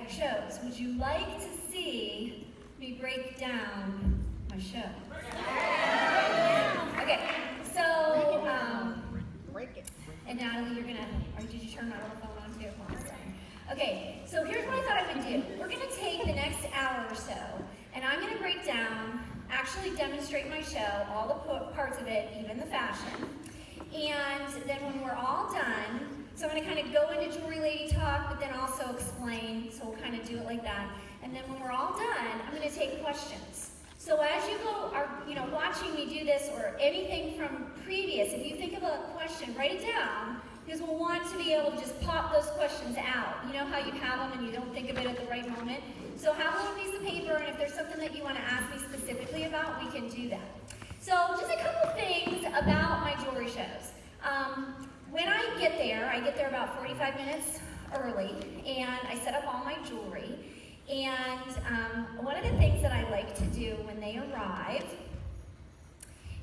shows. Would you like to see me break down my show? Okay, so, break it. and Natalie, you're gonna, or did you turn my little phone on too? Okay, so here's what I thought I would do. We're gonna take the next hour or so, and I'm gonna break down, actually demonstrate my show, all the parts of it, even the fashion. And then when we're all done, so I'm gonna kind of go into jewelry lady talk, but then also explain, so we'll kind of do it like that. And then when we're all done, I'm gonna take questions. So as you go, are watching me do this or anything from previous, if you think of a question, write it down, because we'll want to be able to just pop those questions out. You know how you have them and you don't think of it at the right moment? So have a little piece of paper, and if there's something that you want to ask me specifically about, we can do that. So just a couple things about my jewelry shows. When I get there about 45 minutes early, and I set up all my jewelry. And one of the things that I like to do when they arrive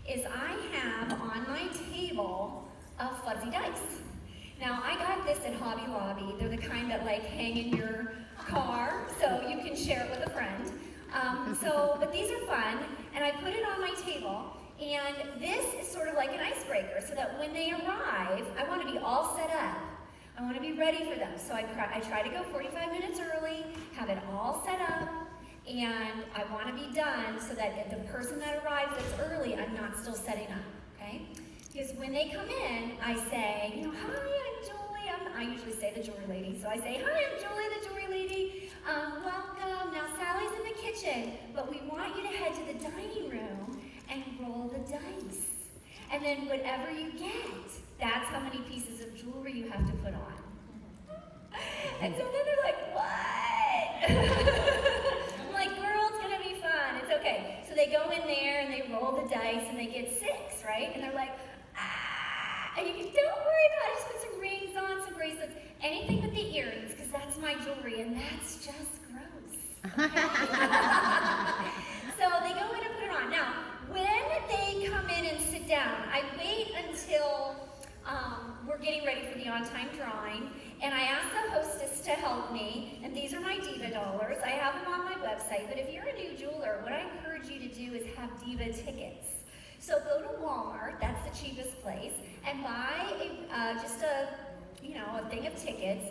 is I have on my table a fuzzy dice. Now, I got this at Hobby Lobby. They're the kind that like hang in your car, so you can share it with a friend. But these are fun, and I put it on my table, and this is sort of like an icebreaker, so that when they arrive, I want to be all set up. I want to be ready for them. So I try to go 45 minutes early, have it all set up, and I want to be done so that if the person that arrives that's early, I'm not still setting up, okay? Because when they come in, I say, hi, I'm Julie. I usually say the jewelry lady. So I say, hi, I'm Julie, the jewelry lady. Welcome. Now, Sally's in the kitchen, but we want you to head to the dining room and roll the dice. And then whatever you get, that's how many pieces of jewelry you have to put on. And so then they're like, what? I'm like, girl, it's going to be fun. It's okay. So they go in there and they roll the dice and they get 6, right? And they're like, and you can, don't worry about it. Just put some rings on, some bracelets, anything but the earrings, because that's my jewelry, and that's just gross. So they go in and put it on. Now, when they come in and sit down, I wait until we're getting ready for the on-time drawing, and I ask the hostess to help me, and these are my Diva dollars. I have them on my website, but if you're a new jeweler, what I encourage you to do is have Diva tickets. So go to Walmart, that's the cheapest place, and buy just a thing of tickets,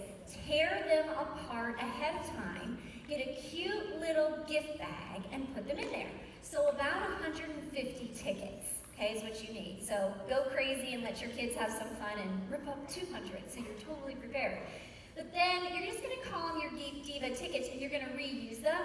tear them apart ahead of time, get a cute little gift bag, and put them in there. So about 150 tickets, okay, is what you need. So go crazy and let your kids have some fun and rip up 200, so you're totally prepared. But then you're just going to call them your Diva tickets, and you're going to reuse them.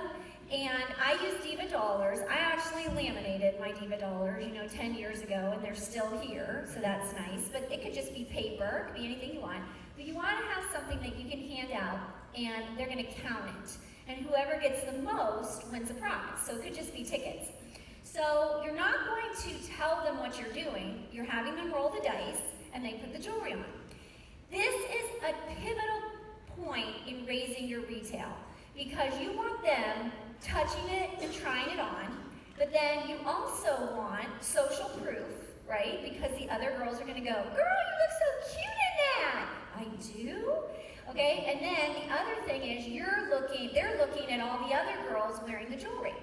And I use Diva dollars. I actually laminated my Diva dollars, 10 years ago, and they're still here, so that's nice. But it could just be paper, it could be anything you want. But you want to have something that you can hand out, and they're going to count it. And whoever gets the most wins a prize. So it could just be tickets. So you're not going to tell them what you're doing. You're having them roll the dice, and they put the jewelry on. This is a pivotal point in raising your retail, because you want them touching it and trying it on, but then you also want social proof, right? Because the other girls are going to go, girl, you look so cute in that. I do? Okay, and then the other thing is they're looking at all the other girls wearing the jewelry.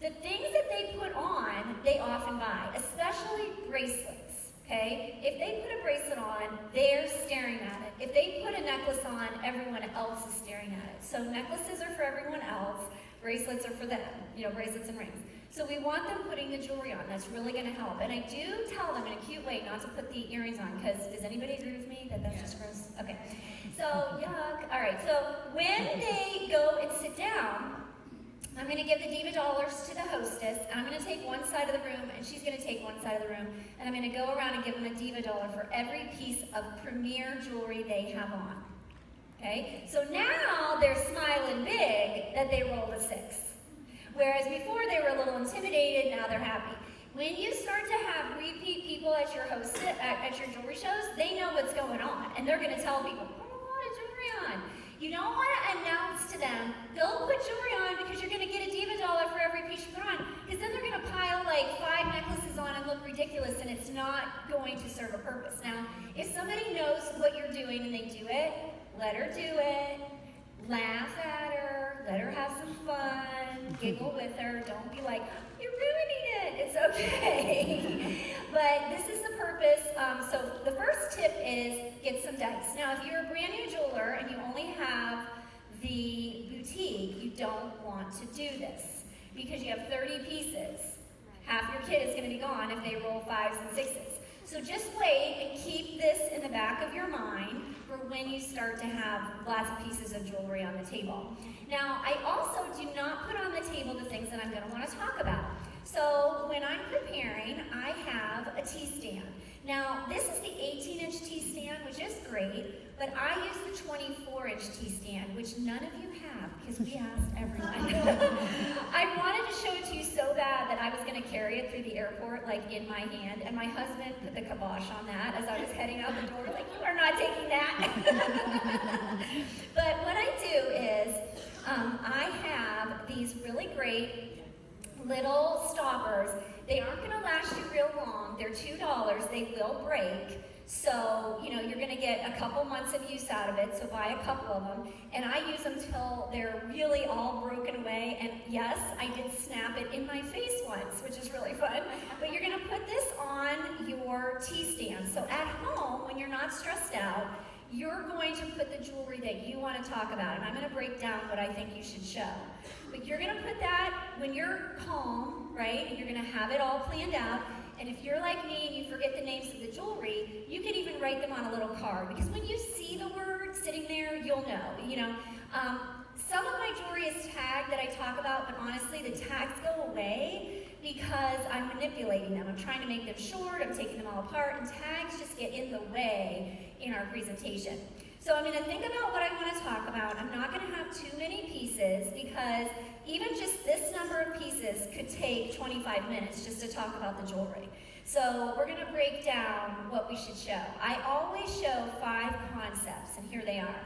The things that they put on, they often buy, especially bracelets, okay? If they put a bracelet on, they're staring at it. If they put a necklace on, everyone else is staring at it. So necklaces are for everyone else, bracelets are for them, bracelets and rings. So we want them putting the jewelry on. That's really going to help. And I do tell them in a cute way not to put the earrings on, because does anybody agree with me that that's just gross? Okay. So, yuck. All right. So when they go and sit down, I'm going to give the Diva dollars to the hostess, and I'm going to take one side of the room, and she's going to take one side of the room, and I'm going to go around and give them a Diva dollar for every piece of premier jewelry they have on. Okay? So now they're smiling big that they rolled a 6. Whereas before they were a little intimidated, now they're happy. When you start to have repeat people at your jewelry shows, they know what's going on, and they're going to tell people, put a lot of jewelry on. You don't want to announce to them, go put jewelry on because you're going to get a Diva dollar for every piece you put on, because then they're going to pile like 5 necklaces on and look ridiculous, and it's not going to serve a purpose. Now, if somebody knows what you're doing and they do it, let her do it. Laugh at her, let her have some fun, giggle with her. Don't be like, you're ruining it. It's okay. But this is the purpose. So the first tip is get some dice. Now, if you're a brand new jeweler and you only have the boutique, you don't want to do this because you have 30 pieces. Half your kit is going to be gone if they roll 5s and 6s. So just wait and keep this in the back of your mind for when you start to have lots of pieces of jewelry on the table. Now, I also do not put on the table the things that I'm going to want to talk about. So when I'm preparing, I have a tea stand. Now, this is the 18-inch tea stand, which is great, but I use the 24-inch tea stand, which none of you have because we asked everyone. I wanted to show it to you so bad that I was going to carry it through the airport, like in my hand, and my husband put the kibosh on that as I was heading out the door, like, you are not taking that. But what I do is, I have these really great little stoppers. They aren't going to last you real long. They're $2. They will break. So, you know, you're going to get a couple months of use out of it, so buy a couple of them. And I use them till they're really all broken away. And yes, I did snap it in my face once, which is really fun. But you're going to put this on your tea stand. So at home, when you're not stressed out, you're going to put the jewelry that you want to talk about. And I'm going to break down what I think you should show. But you're going to put that when you're calm, right? And you're going to have it all planned out. And if you're like me and you forget the names of the jewelry, you can even write them on a little card. Because when you see the word sitting there, you'll know. Some of my jewelry is tagged that I talk about, but honestly, the tags go away because I'm manipulating them. I'm trying to make them short, I'm taking them all apart, and tags just get in the way in our presentation. So I'm going to think about what I want to talk about. I'm not going to have too many pieces because even just this number of pieces could take 25 minutes just to talk about the jewelry. So we're going to break down what we should show. I always show 5 concepts, and here they are.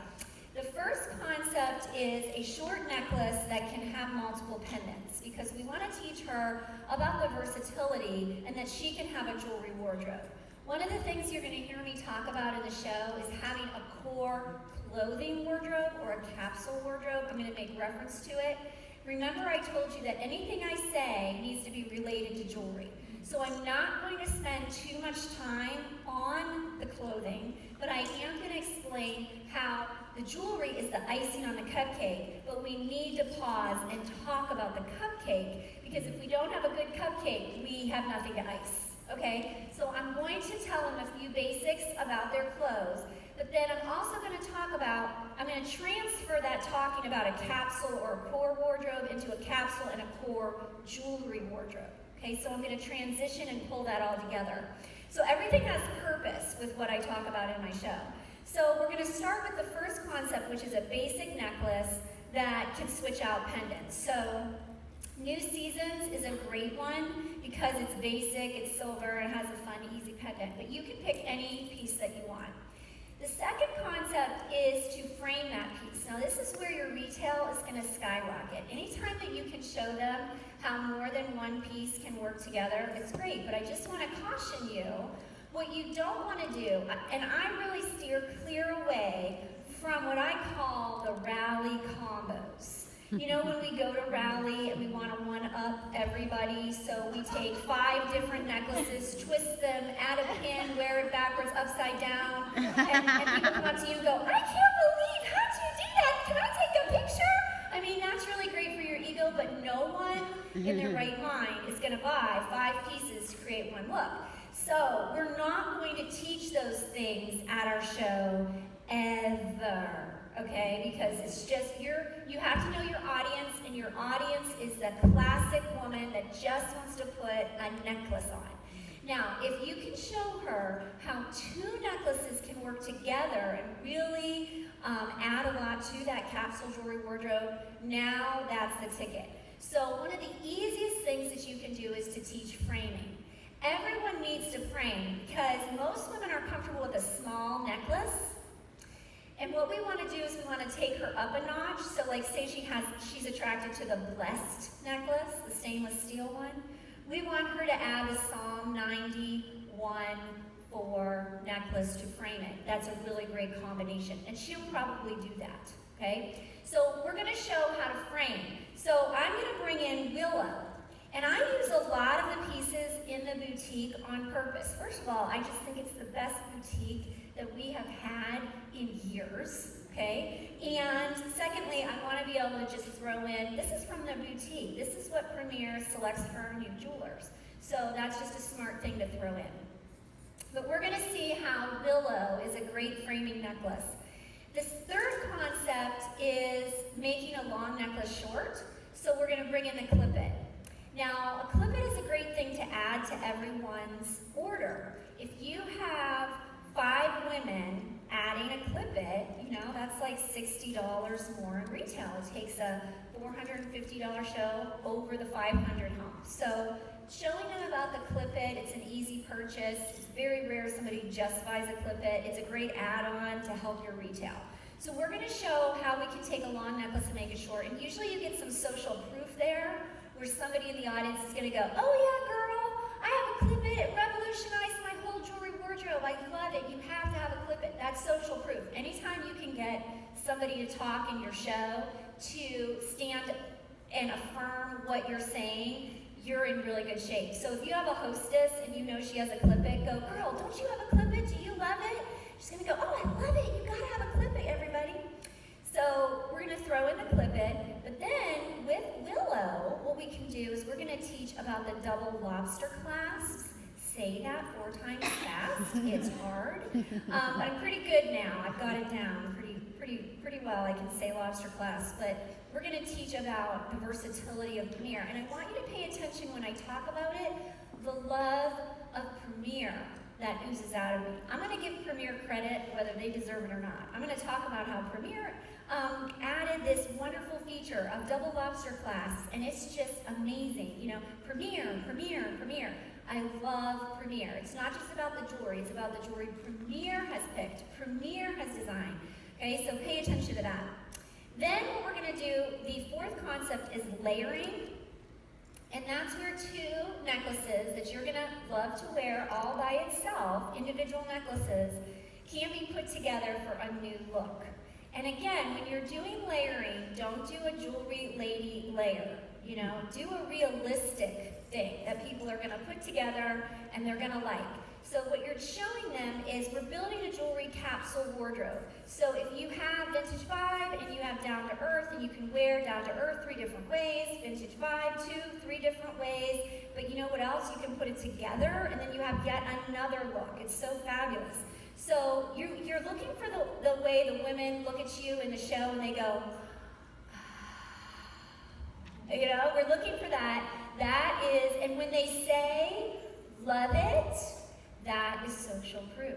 The first concept is a short necklace that can have multiple pendants because we want to teach her about the versatility and that she can have a jewelry wardrobe. One of the things you're going to hear me talk about in the show is having a core clothing wardrobe or a capsule wardrobe. I'm going to make reference to it. Remember I told you that anything I say needs to be related to jewelry. So I'm not going to spend too much time on the clothing, but I am going to explain how the jewelry is the icing on the cupcake, but we need to pause and talk about the cupcake because if we don't have a good cupcake, we have nothing to ice. Okay, so I'm going to tell them a few basics about their clothes, but then I'm also going to I'm going to transfer that talking about a capsule or a core wardrobe into a capsule and a core jewelry wardrobe. Okay, so I'm going to transition and pull that all together. So everything has purpose with what I talk about in my show. So we're going to start with the first concept, which is a basic necklace that can switch out pendants. So New Seasons is a great one because it's basic, it's silver, it has a fun, easy pendant, but you can pick any piece that you want. The second concept is to frame that piece. Now this is where your retail is going to skyrocket. Anytime that you can show them how more than one piece can work together, it's great, but I just want to caution you, what you don't want to do, and I really steer clear away from what I call the rally combos. You know when we go to rally and we want to one-up everybody, so we take 5 different necklaces, twist them, add a pin, wear it backwards, upside down, and people come up to you and go, I can't believe, how'd you do that? Can I take a picture? I mean, that's really great for your ego, but no one in their right mind is going to buy 5 pieces to create one look. So we're not going to teach those things at our show ever. Okay, because it's just, you have to know your audience, and your audience is the classic woman that just wants to put a necklace on. Now, if you can show her how 2 necklaces can work together and really add a lot to that capsule jewelry wardrobe, now that's the ticket. So one of the easiest things that you can do is to teach framing. Everyone needs to frame because most women are comfortable with a small necklace. And what we want to do is we want to take her up a notch. So like say she's attracted to the Blessed necklace, the stainless steel one. We want her to add the Psalm 91:4 necklace to frame it. That's a really great combination. And she'll probably do that. okay? So we're gonna show how to frame. So I'm gonna bring in Willow. And I use a lot of the pieces in the boutique on purpose. First of all, I just think it's the best boutique that we have had in years, okay? And secondly, I want to be able to just throw in, this is from the boutique. This is what Premier selects for our new jewelers. So that's just a smart thing to throw in. But we're going to see how Willow is a great framing necklace. This third concept is making a long necklace short. So we're going to bring in the clip-it. Now, a clip-it is a great thing to add to everyone's order. If you have 5 women adding a clip-it, you know, that's like $60 more in retail. It takes a $450 show over the 500 home. So showing them about the clip-it, it's an easy purchase. It's very rare somebody just buys a clip-it. It's a great add-on to help your retail. So we're going to show how we can take a long necklace and make it short. And usually you get some social proof there, where somebody in the audience is going to go, oh yeah, girl, I have a clip-it. It revolutionized my whole jewelry wardrobe. I love it. You have to have a clip-it. That's social proof. Anytime you can get somebody to talk in your show to stand and affirm what you're saying, you're in really good shape. So if you have a hostess and you know she has a clip-it, go, girl, don't you have a clip-it? Do you love it? She's going to go, oh, I love it. You got to have a clip-it, everybody. So we're going to throw in the clip-it, but then with Willow, what we can do is we're going to teach about the double lobster clasps. Say that 4 times fast. It's hard. But I'm pretty good now. I've got it down pretty well. I can say lobster clasp. But we're going to teach about the versatility of Premier. And I want you to pay attention when I talk about it, the love of Premier that oozes out of me. I'm going to give Premier credit whether they deserve it or not. I'm going to talk about how Premier added this wonderful feature of double lobster clasps, and it's just amazing. You know, Premier. I love Premier. It's not just about the jewelry, it's about the jewelry Premier has picked, Premier has designed. Okay, so pay attention to that. Then what we're going to do, the 4th concept is layering. And that's where 2 necklaces that you're going to love to wear all by itself, individual necklaces, can be put together for a new look. And again, when you're doing layering, don't do a jewelry lady layer. You know, do a realistic thing that people are going to put together and they're going to like. So what you're showing them is we're building a jewelry capsule wardrobe. So if you have Vintage Vibe and you have Down to Earth, and you can wear Down to Earth 3 different ways, Vintage Vibe 2, 3 different ways, but you know what else? You can put it together and then you have yet another look. It's so fabulous. So you're looking for the way the women look at you in the show and they go, you know, we're looking for that. That is, and when they say, love it, that is social proof.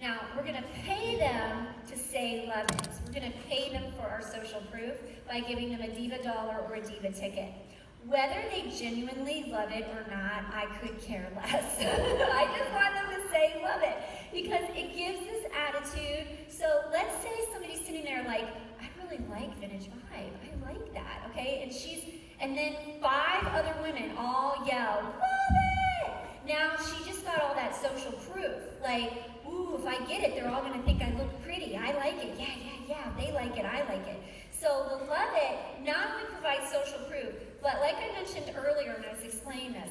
Now, we're going to pay them to say love it. We're going to pay them for our social proof by giving them a Diva dollar or a Diva ticket. Whether they genuinely love it or not, I could care less. I just want them to say love it because it gives this attitude. So let's say somebody's sitting there like, I really like Vintage Vibe. I like that, okay? And then 5 other women all yell, love it! Now she just got all that social proof. Like, ooh, if I get it, they're all gonna think I look pretty. I like it. Yeah. They like it. I like it. So the love it not only provides social proof, but like I mentioned earlier when I was explaining this,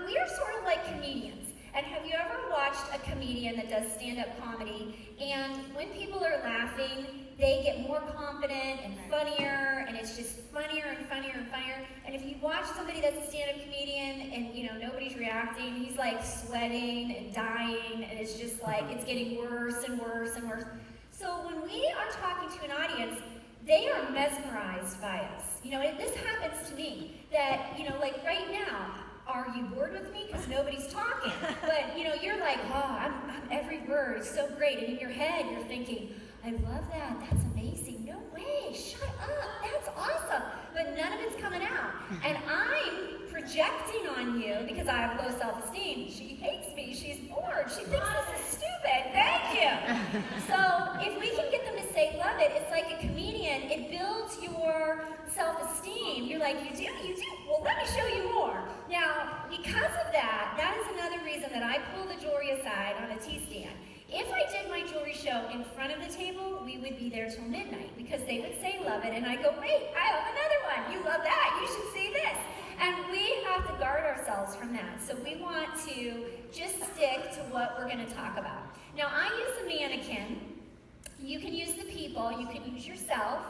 we are sort of like comedians. And have you ever watched a comedian that does stand-up comedy, and when people are laughing, they get more confident and funnier, and it's just funnier and funnier and funnier. And if you watch somebody that's a stand-up comedian and, you know, nobody's reacting, he's like sweating and dying, and it's just like, it's getting worse and worse and worse. So when we are talking to an audience, they are mesmerized by us. You know, this happens to me, that, you know, like right now, are you bored with me? Because nobody's talking. But, you know, you're like, oh, I'm every word is so great. And in your head, you're thinking, I love that. That's amazing. No way. Shut up. That's awesome. But none of it's coming out. And I'm projecting on you because I have low self-esteem. She hates me. She's bored. She thinks this is stupid. Thank you. So if we can get them to say love it, it's like a comedian. It builds your self-esteem. You're like, you do? Well, let me show you more. Now, because of that, that is another reason that I pull the jewelry aside on a T-stand. If I did my jewelry show in front of the table, we would be there till midnight because they would say love it, and I go, wait, I have another one. You love that. You should see this. And we have to guard ourselves from that. So we want to just stick to what we're going to talk about. Now, I use a mannequin. You can use the people. You can use yourself.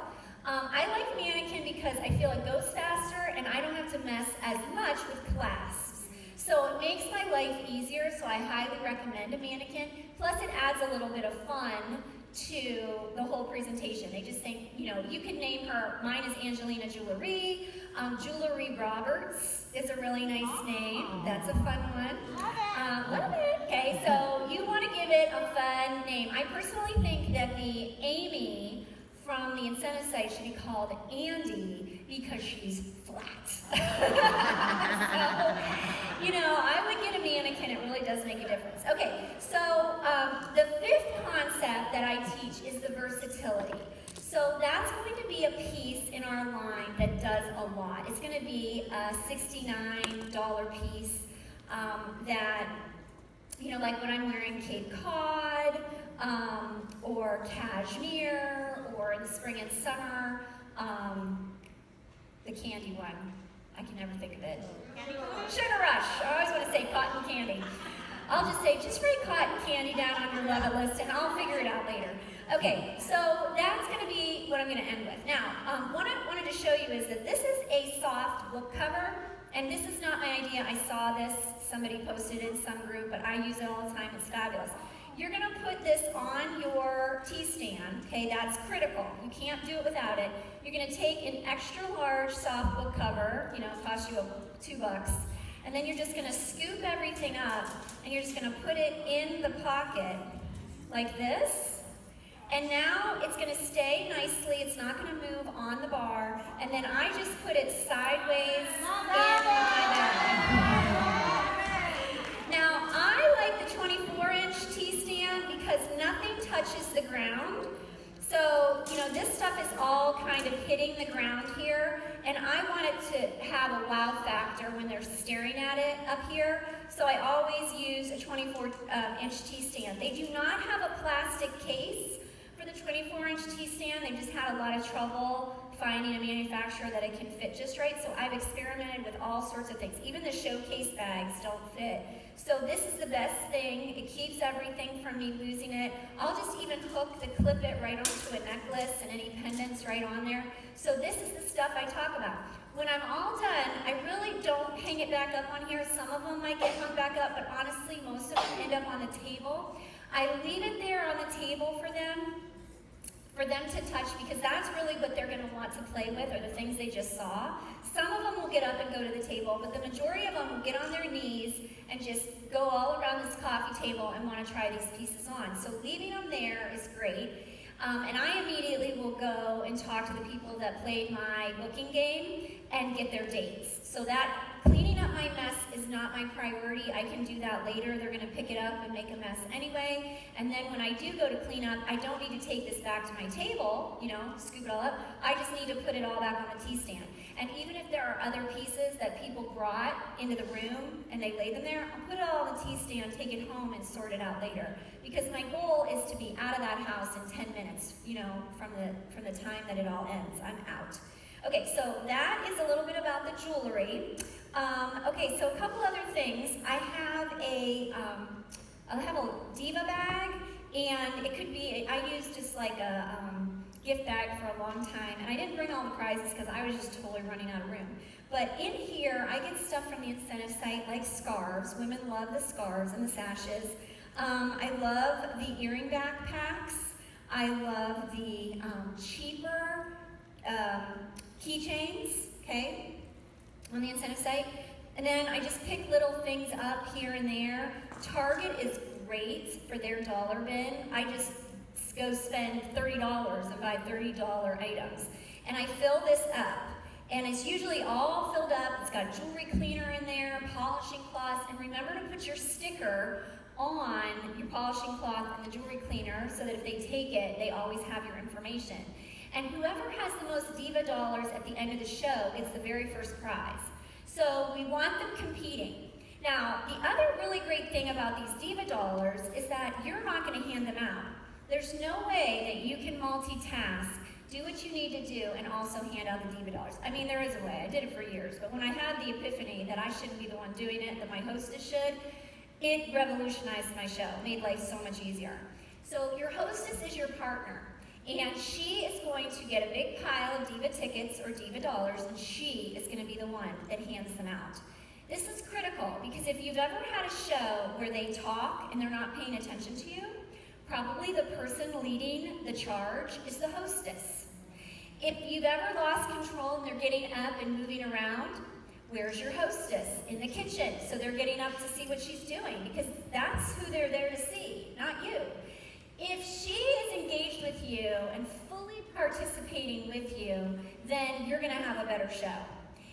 I like mannequin because I feel it goes faster, and I don't have to mess as much with clasps. So it makes my life easier, so I highly recommend a mannequin. Plus, it adds a little bit of fun to the whole presentation. They just think, you know, you can name her, mine is Angelina Jewelry. Jewelry Roberts is a really nice name. That's a fun one. Love it. Okay, so you want to give it a fun name. I personally think that the Amy from the incentive site should be called Andy because she's flat. So, you know, I would get a mannequin. It really does make a difference. Okay, so the fifth concept that I teach is the versatility. So that's going to be a piece in our line that does a lot. It's going to be a $69 piece that, you know, like when I'm wearing Cape Cod, or cashmere, or in the spring and summer, the candy one. I can never think of it. Sugar Rush. I always want to say cotton candy. I'll just say, just write cotton candy down on your love it list, and I'll figure it out later. Okay, so that's going to be what I'm going to end with. Now, what I wanted to show you is that this is a soft book cover, and this is not my idea. I saw this, somebody posted it in some group, but I use it all the time. It's fabulous. You're going to put this on your tea stand, okay? That's critical. You can't do it without it. You're going to take an extra large soft book cover, you know, it costs you $2, and then you're just going to scoop everything up, and you're just going to put it in the pocket like this. And now it's going to stay nicely. It's not going to move on the bar. And then I just put it sideways in my bag. Now, I like the 24-inch tea stand because nothing touches the ground. So, you know, this stuff is all kind of hitting the ground here, and I want it to have a wow factor when they're staring at it up here. So I always use a 24-inch tea stand. They do not have a plastic case for the 24-inch tea stand. They've just had a lot of trouble finding a manufacturer that it can fit just right. So I've experimented with all sorts of things. Even the showcase bags don't fit. So this is the best thing. It keeps everything from me losing it. I'll just even clip it right onto a necklace and any pendants right on there. So this is the stuff I talk about. When I'm all done, I really don't hang it back up on here. Some of them might get hung back up, but honestly, most of them end up on the table. I leave it there on the table for them to touch, because that's really what they're going to want to play with, or the things they just saw. Some of them will get up and go to the table, but the majority of them will get on their knees and just go all around this coffee table and want to try these pieces on. So leaving them there is great. And I immediately will go and talk to the people that played my booking game and get their dates. So that cleaning up my mess is not my priority. I can do that later. They're going to pick it up and make a mess anyway. And then when I do go to clean up, I don't need to take this back to my table, you know, scoop it all up. I just need to put it all back on the tea stand. And even if there are other pieces that people brought into the room and they lay them there, I'll put it all on the tea stand, take it home, and sort it out later. Because my goal is to be out of that house in 10 minutes, you know, from the time that it all ends. I'm out. Okay, so that is a little bit about the jewelry. Okay, so a couple other things. I have a diva bag, and it could be, I used just like a gift bag for a long time, and I didn't bring all the prizes because I was just totally running out of room. But in here, I get stuff from the incentive site like scarves. Women love the scarves and the sashes. I love the earring backpacks. I love the cheaper keychains, okay, on the incentive site. And then I just pick little things up here and there. Target is great for their dollar bin. I just go spend $30 and buy $30 items. And I fill this up. And it's usually all filled up. It's got jewelry cleaner in there, polishing cloths. And remember to put your sticker on your polishing cloth and the jewelry cleaner so that if they take it, they always have your information. And whoever has the most diva dollars at the end of the show gets the very first prize. So we want them competing. Now, the other really great thing about these Diva dollars is that you're not going to hand them out. There's no way that you can multitask, do what you need to do, and also hand out the Diva dollars. I mean, there is a way. I did it for years, but when I had the epiphany that I shouldn't be the one doing it, that my hostess should, it revolutionized my show, made life so much easier. So your hostess is your partner, and she is going to get a big pile of Diva tickets or Diva dollars, and she is going to be the one that hands them out. This is critical because if you've ever had a show where they talk and they're not paying attention to you, probably the person leading the charge is the hostess. If you've ever lost control and they're getting up and moving around, where's your hostess? In the kitchen. So they're getting up to see what she's doing because that's who they're there to see, not you. If she is engaged with you and fully participating with you, then you're going to have a better show.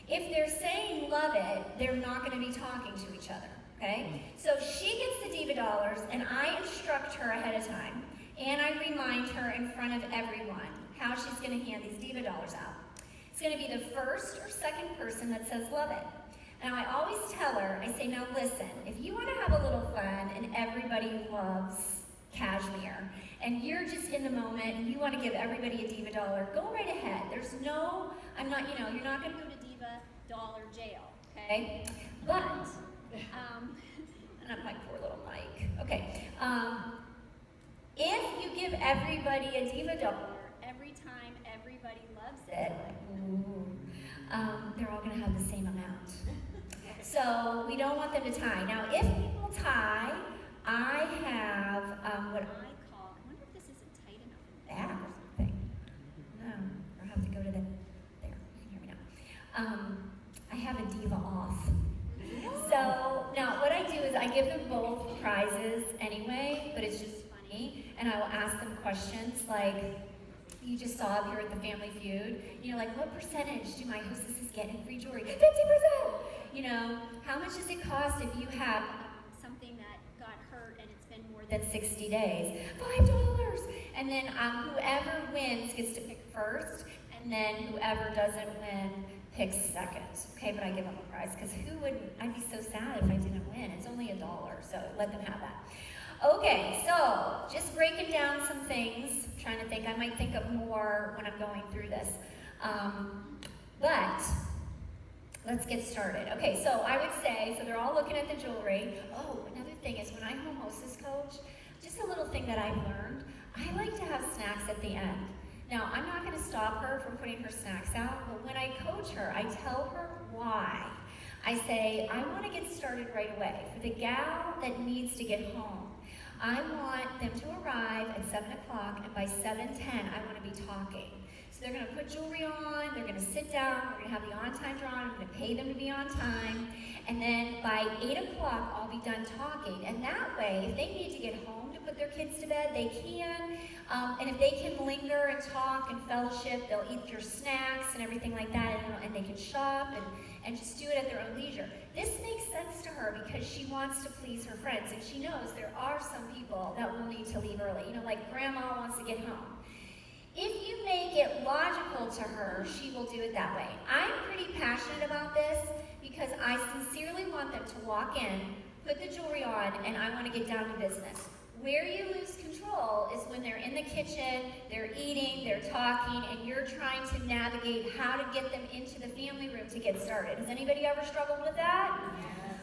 If they're saying love it, they're not going to be talking to each other, okay? So she gets the Diva dollars, and I instruct her ahead of time, and I remind her in front of everyone how she's going to hand these Diva dollars out. It's going to be the first or second person that says love it. Now, I always tell her, I say, now listen, if you want to have a little fun and everybody loves cashmere, and you're just in the moment and you want to give everybody a Diva dollar, go right ahead. There's no, you're not going to go to Diva dollar jail, okay? But, and my poor little mic. Okay, if you give everybody a Diva dollar every time everybody loves it, they're all going to have the same amount. So we don't want them to tie. Now, if people tie, I have what I call, I wonder if this isn't tight enough in the back or something. No, I'll have to go to there. You can hear me now. I have a Diva off. So now what I do is I give them both prizes anyway, but it's just funny, and I will ask them questions like, you just saw up here at the Family Feud, like what percentage do my hostesses get in free jewelry? 50%! How much does it cost if you have something that got hurt and it's been more than 60 days? $5! And then whoever wins gets to pick first, and then whoever doesn't win picks second. Okay, but I give them a prize, because who wouldn't? I'd be so sad if I didn't win. It's only $1, so let them have that. Okay, so just breaking down some things. I'm trying to think, I might think of more when I'm going through this. But let's get started. Okay, so I would say, so they're all looking at the jewelry. Oh, another thing is when I home hostess coach, just a little thing that I've learned, I like to have snacks at the end. Now, I'm not going to stop her from putting her snacks out, but when I coach her, I tell her why. I say, I want to get started right away. For the gal that needs to get home, I want them to arrive at 7 o'clock, and by 7:10, I want to be talking. So they're going to put jewelry on, they're going to sit down, we're going to have the on-time draw, I'm going to pay them to be on time, and then by 8 o'clock, I'll be done talking. And that way, if they need to get home to put their kids to bed, they can. And if they can linger and talk and fellowship, they'll eat your snacks and everything like that, and they can shop and just do it at their own leisure. This makes sense to her because she wants to please her friends, and she knows there are some people that will need to leave early, like grandma wants to get home. If you make it logical to her, she will do it that way. I'm pretty passionate about this because I sincerely want them to walk in, put the jewelry on, and I want to get down to business. Where you lose control is when they're in the kitchen, they're eating, they're talking, and you're trying to navigate how to get them into the family room to get started. Has anybody ever struggled with that?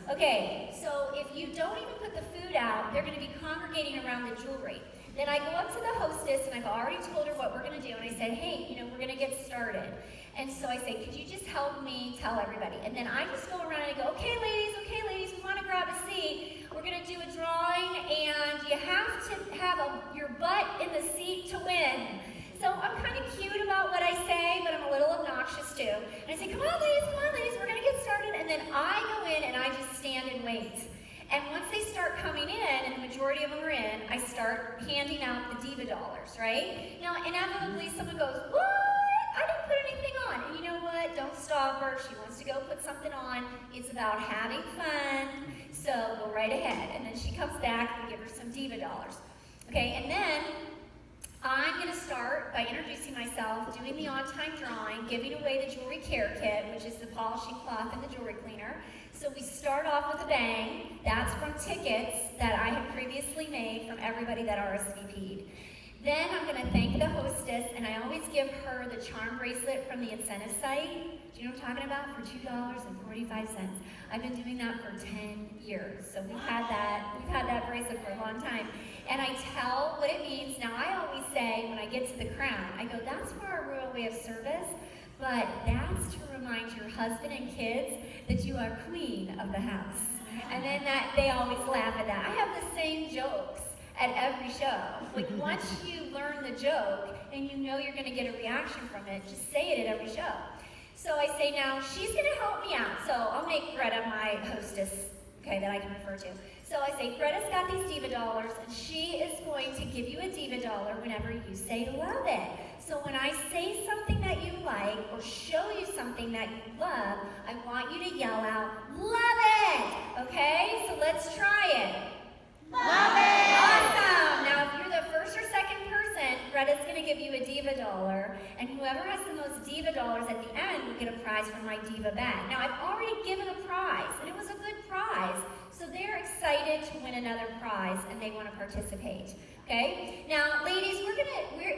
Yes. Okay, so if you don't even put the food out, they're going to be congregating around the jewelry. Then I go up to the hostess, and I've already told her what we're going to do, and I said, hey, we're going to get started. And so I say, could you just help me tell everybody? And then I just go around and I go, okay, ladies, we want to grab a seat. We're going to do a drawing, and you have to have your butt in the seat to win. So I'm kind of cute about what I say, but I'm a little obnoxious too. And I say, come on, ladies, we're going to get started. And then I go in and I just stand and wait. And once they start coming in, and the majority of them are in, I start handing out the Diva dollars, right? Now, inevitably, someone goes, what? I didn't put anything on. And you know what? Don't stop her. She wants to go put something on. It's about having fun, so go right ahead. And then she comes back and we give her some Diva dollars. Okay, and then I'm going to start by introducing myself, doing the on-time drawing, giving away the jewelry care kit, which is the polishing cloth and the jewelry cleaner. So we start off with a bang. That's from tickets that I had previously made from everybody that RSVP'd. Then I'm going to thank the hostess, and I always give her the charm bracelet from the incentive site. Do you know what I'm talking about? For $2.45. I've been doing that for 10 years. So we've had that bracelet for a long time. And I tell what it means. Now I always say when I get to the crown, I go, that's for our royal way of service, but that's to remind your husband and kids that you are queen of the house. And then they always laugh at that. I have the same jokes at every show. Like once you learn the joke and you know you're going to get a reaction from it, just say it at every show. So I say now, she's going to help me out. So I'll make Greta my hostess, okay, that I can refer to. So I say, Greta's got these diva dollars, and she is going to give you a diva dollar whenever you say love it. So when I say something that you like or show you something that you love, I want you to yell out, love it! Okay, so let's try it. Love it! Awesome! Now, if you're the first or second person, Greta's going to give you a diva dollar, and whoever has the most diva dollars at the end will get a prize from my diva bag. Now, I've already given a prize, and it was a good prize, so they're excited to win another prize, and they want to participate. Okay? Now, ladies,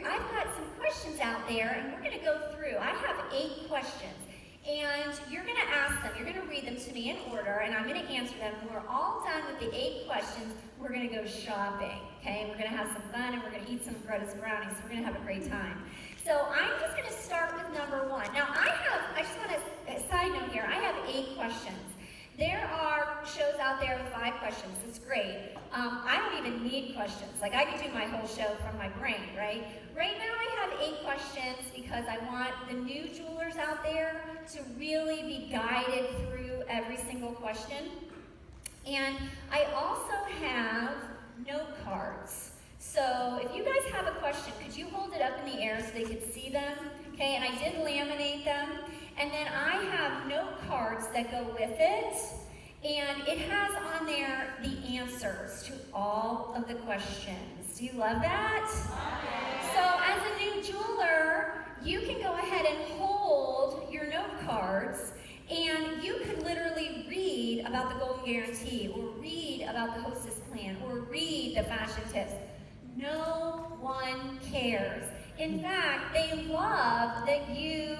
I've got some questions out there, and we're going to go through. I have 8 questions. And you're going to ask them, you're going to read them to me in order, and I'm going to answer them. When we're all done with the 8 questions, we're going to go shopping, okay? We're going to have some fun, and we're going to eat some of Greta's brownies. We're going to have a great time. So I'm just going to start with number 1. Now, I just want to, side note here, I have 8 questions. There are shows out there with 5 questions. It's great. I don't even need questions. Like, I could do my whole show from my brain, right? Right now, I have 8 questions because I want the new jewelers out there to really be guided through every single question. And I also have note cards. So if you guys have a question, could you hold it up in the air so they could see them? Okay, and I did laminate them. And then I have note cards that go with it. And it has on there the answers to all of the questions. Do you love that? So as a new jeweler, you can go ahead and hold your note cards, and you could literally read about the Golden Guarantee, or read about the Hostess Plan, or read the fashion tips. No one cares. In fact, they love that you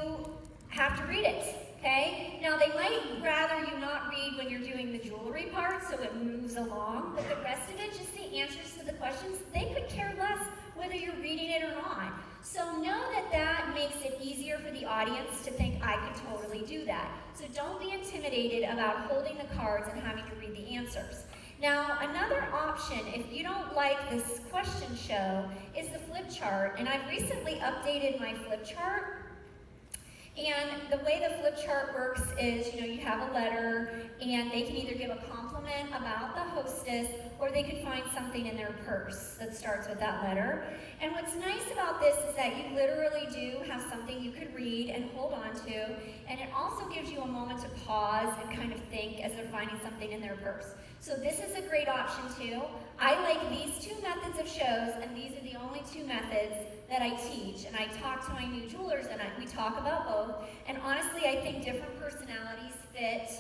have to read it. Okay? Now, they might rather you not read when you're doing the jewelry part, so it moves along, but the rest of it, just the answers to the questions, they could care less whether you're reading it or not. So know that that makes it easier for the audience to think, I can totally do that. So don't be intimidated about holding the cards and having to read the answers. Now, another option, if you don't like this question show, is the flip chart. And I've recently updated my flip chart. And the way the flip chart works is, you have a letter, and they can either give a compliment about the hostess, or they could find something in their purse that starts with that letter. And what's nice about this is that you literally do have something you could read and hold on to, and it also gives you a moment to pause and kind of think as they're finding something in their purse. So this is a great option too. I like these 2 methods of shows, and these are the only 2 methods that I teach. And I talk to my new jewelers, and we talk about both. And honestly, I think different personalities fit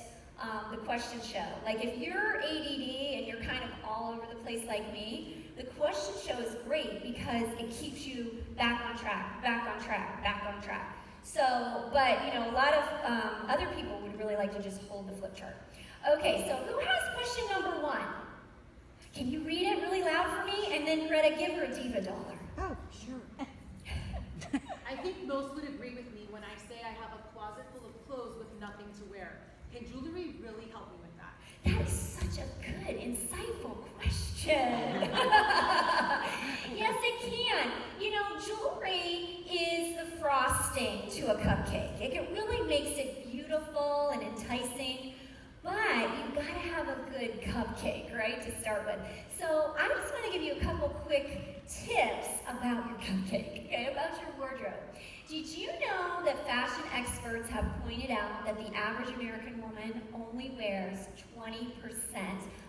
the question show. Like if you're ADD and you're kind of all over the place like me, the question show is great because it keeps you back on track, back on track, back on track. So, but a lot of other people would really like to just hold the flip chart. Okay, so who has question number 1? Can you read it really loud for me? And then Greta, give her a diva dollar. Oh, sure. I think most would agree with me when I say I have a closet full of clothes with nothing to wear. Can jewelry really help me with that? That is such a good, insightful question. Yes, it can. Jewelry is the frosting to a cupcake. It really makes it beautiful and enticing. But you've got to have a good cupcake, right, to start with. So I just want to give you a couple quick tips about your cupcake, okay, about your wardrobe. Did you know that fashion experts have pointed out that the average American woman only wears 20%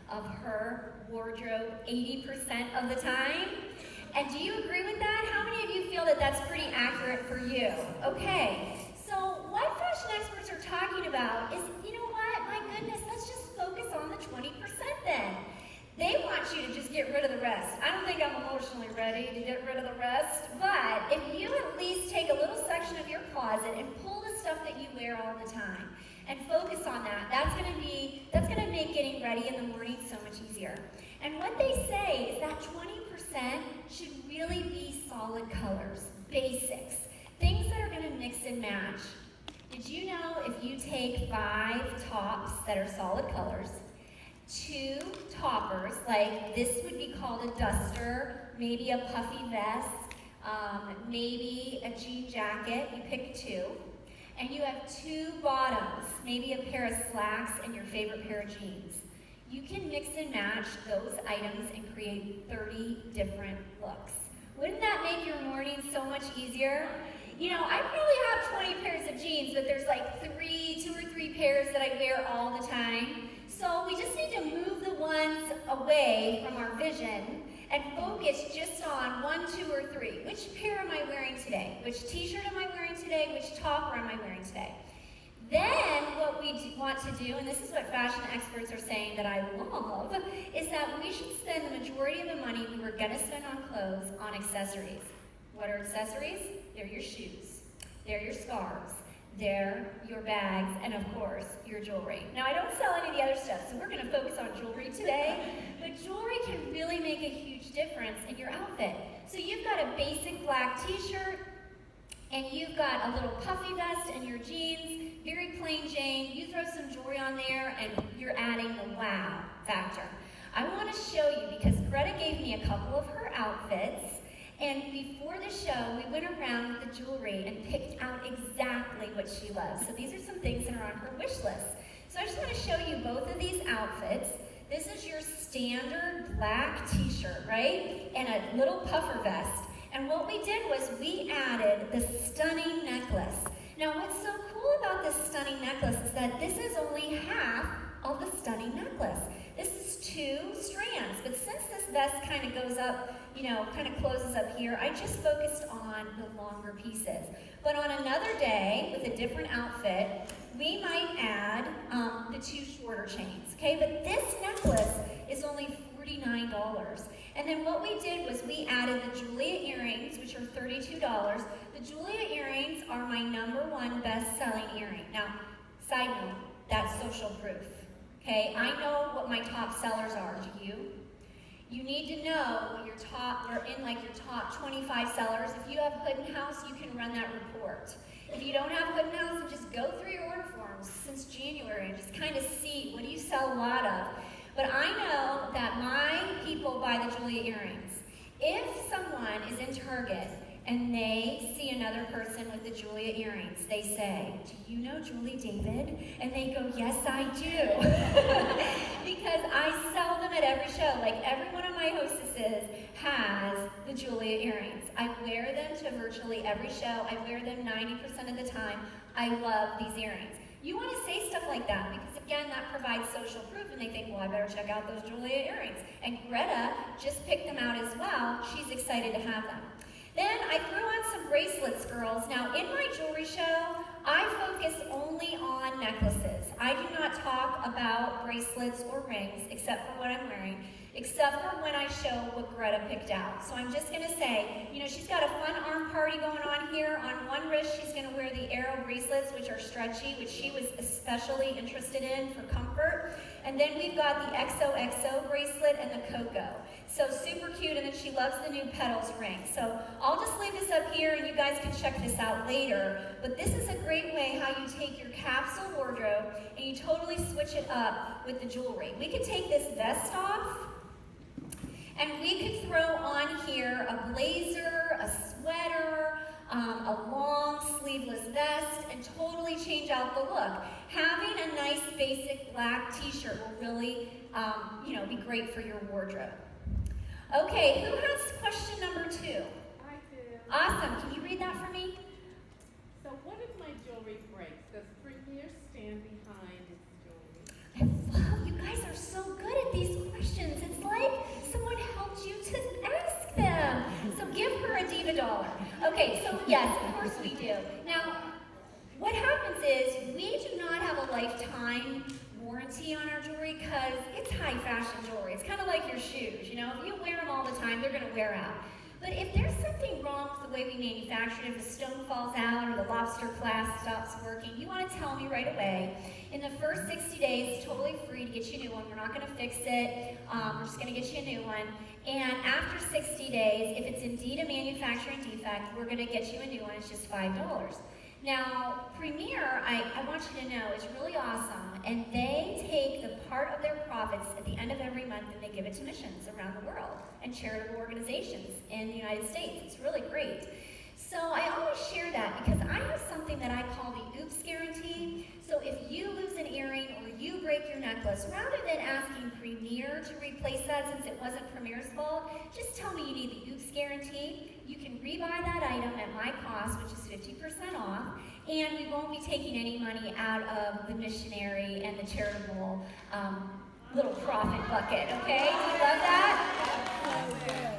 of her wardrobe 80% of the time? And do you agree with that? How many of you feel that that's pretty accurate for you? Okay, so what fashion experts are talking about is, you know what, my goodness, let's just focus on the 20% then. They want you to just get rid of the rest. I don't think I'm emotionally ready to get rid of the rest, but if you at least take a little section of your closet and pull the stuff that you wear all the time and focus on that, that's gonna make getting ready in the morning so much easier. And what they say is that 20% should really be solid colors, basics, things that are gonna mix and match. Did you know if you take 5 tops that are solid colors, 2 toppers, like this would be called a duster, maybe a puffy vest, maybe a jean jacket, you pick 2, and you have 2 bottoms, maybe a pair of slacks and your favorite pair of jeans. You can mix and match those items and create 30 different looks. Wouldn't that make your morning so much easier? You know, I probably have 20 pairs of jeans, but there's like 2 or 3 pairs that I wear all the time. So we just need to move the ones away from our vision and focus just on 1, 2, or 3. Which pair am I wearing today? Which t-shirt am I wearing today? Which topper am I wearing today? Then what we want to do, and this is what fashion experts are saying that I love, is that we should spend the majority of the money we were going to spend on clothes on accessories. What are accessories? They're your shoes. They're your scarves. They're your bags, and of course, your jewelry. Now, I don't sell any of the other stuff, so we're going to focus on jewelry today, but jewelry can really make a huge difference in your outfit. So you've got a basic black t-shirt, and you've got a little puffy vest and your jeans, very plain Jane. You throw some jewelry on there, and you're adding the wow factor. I want to show you, because Greta gave me a couple of her outfits, and before the show, we went around with the jewelry and picked out exactly what she loves. So these are some things that are on her wish list. So I just want to show you both of these outfits. This is your standard black t-shirt, right? And a little puffer vest. And what we did was we added the stunning necklace. Now what's so cool about this stunning necklace is that this is only half of the stunning necklace. This is 2 strands, but since this vest kind of goes up, you know, kind of closes up here, I just focused on the longer pieces. But on another day, with a different outfit, we might add the 2 shorter chains, okay? But this necklace is only $49. And then what we did was we added the Julia earrings, which are $32. The Julia earrings are my #1 best-selling earring. Now, side note, that's social proof. Okay, I know what my top sellers are, do you? You need to know what your top 25 sellers. If you have Hood & House, you can run that report. If you don't have Hood & House, then just go through your order forms since January and just kind of see, what do you sell a lot of? But I know that my people buy the Julia earrings. If someone is in Target and they see another person with the Julia earrings, they say, do you know Julie David? And they go, yes, I do. Because I sell them at every show. Like every one of my hostesses has the Julia earrings. I wear them to virtually every show. I wear them 90% of the time. I love these earrings. You want to say stuff like that because, again, that provides social proof, and they think, well, I better check out those Julia earrings. And Greta just picked them out as well. She's excited to have them. Then I threw on some bracelets, girls. Now, in my jewelry show, I focus only on necklaces. I do not talk about bracelets or rings, except for what I'm wearing, except for when I show what Greta picked out. So I'm just gonna say, you know, she's got a fun arm party going on here. On one wrist, she's gonna wear the arrow bracelets, which are stretchy, which she was especially interested in for comfort. And then we've got the XOXO bracelet and the Coco. So super cute, and then she loves the new petals ring. So I'll just leave this up here, and you guys can check this out later. But this is a great way how you take your capsule wardrobe and you totally switch it up with the jewelry. We could take this vest off, and we could throw on here a blazer, a sweater, a long sleeveless vest, and totally change out the look. Having a nice basic black t-shirt will really, be great for your wardrobe. Okay, who has question number 2? I do. Awesome, can you read that for me? So what if my jewelry breaks? Does Premier stand behind its jewelry? I love, you guys are so good at these questions. It's like someone helped you to ask them. So give her a diva dollar. Okay, so yes, of course we do. Now, what happens is we do not have a lifetime warranty on our jewelry because it's high fashion jewelry. It's kind of like your shoes, you know? If you wear them all the time, they're gonna wear out. But if there's something wrong with the way we manufacture it, if the stone falls out or the lobster clasp stops working, you want to tell me right away. In the first 60 days, it's totally free to get you a new one. We're not going to fix it. We're just going to get you a new one. And after 60 days, if it's indeed a manufacturing defect, we're going to get you a new one. It's just $5. Now, Premier, I want you to know, is really awesome, and they take the part of their profits at the end of every month and they give it to missions around the world and charitable organizations in the United States. It's really great. So I always share that because I have something that I call the oops guarantee. So if you lose an earring or you break your necklace, rather than asking Premier to replace that since it wasn't Premier's fault, just tell me you need the oops guarantee. You can rebuy that item at my cost, which is 50% off, and we won't be taking any money out of the missionary and the charitable little profit bucket, okay? Do you love that?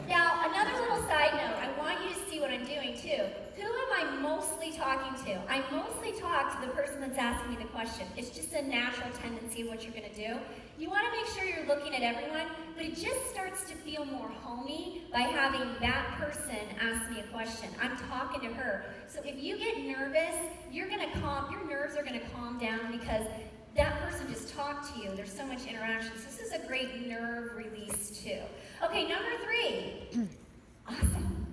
Now, another little side note, I want you to see what I'm doing too. Who am I mostly talking to? I mostly talk to the person that's asking me the question. It's just a natural tendency of what you're gonna do. You wanna make sure you're looking at everyone, but it just starts to feel more homey by having that person ask me a question. I'm talking to her. So if you get nervous, your nerves are gonna calm down because that person just talked to you. There's so much interaction. So this is a great nerve release too. Okay, number 3. Awesome.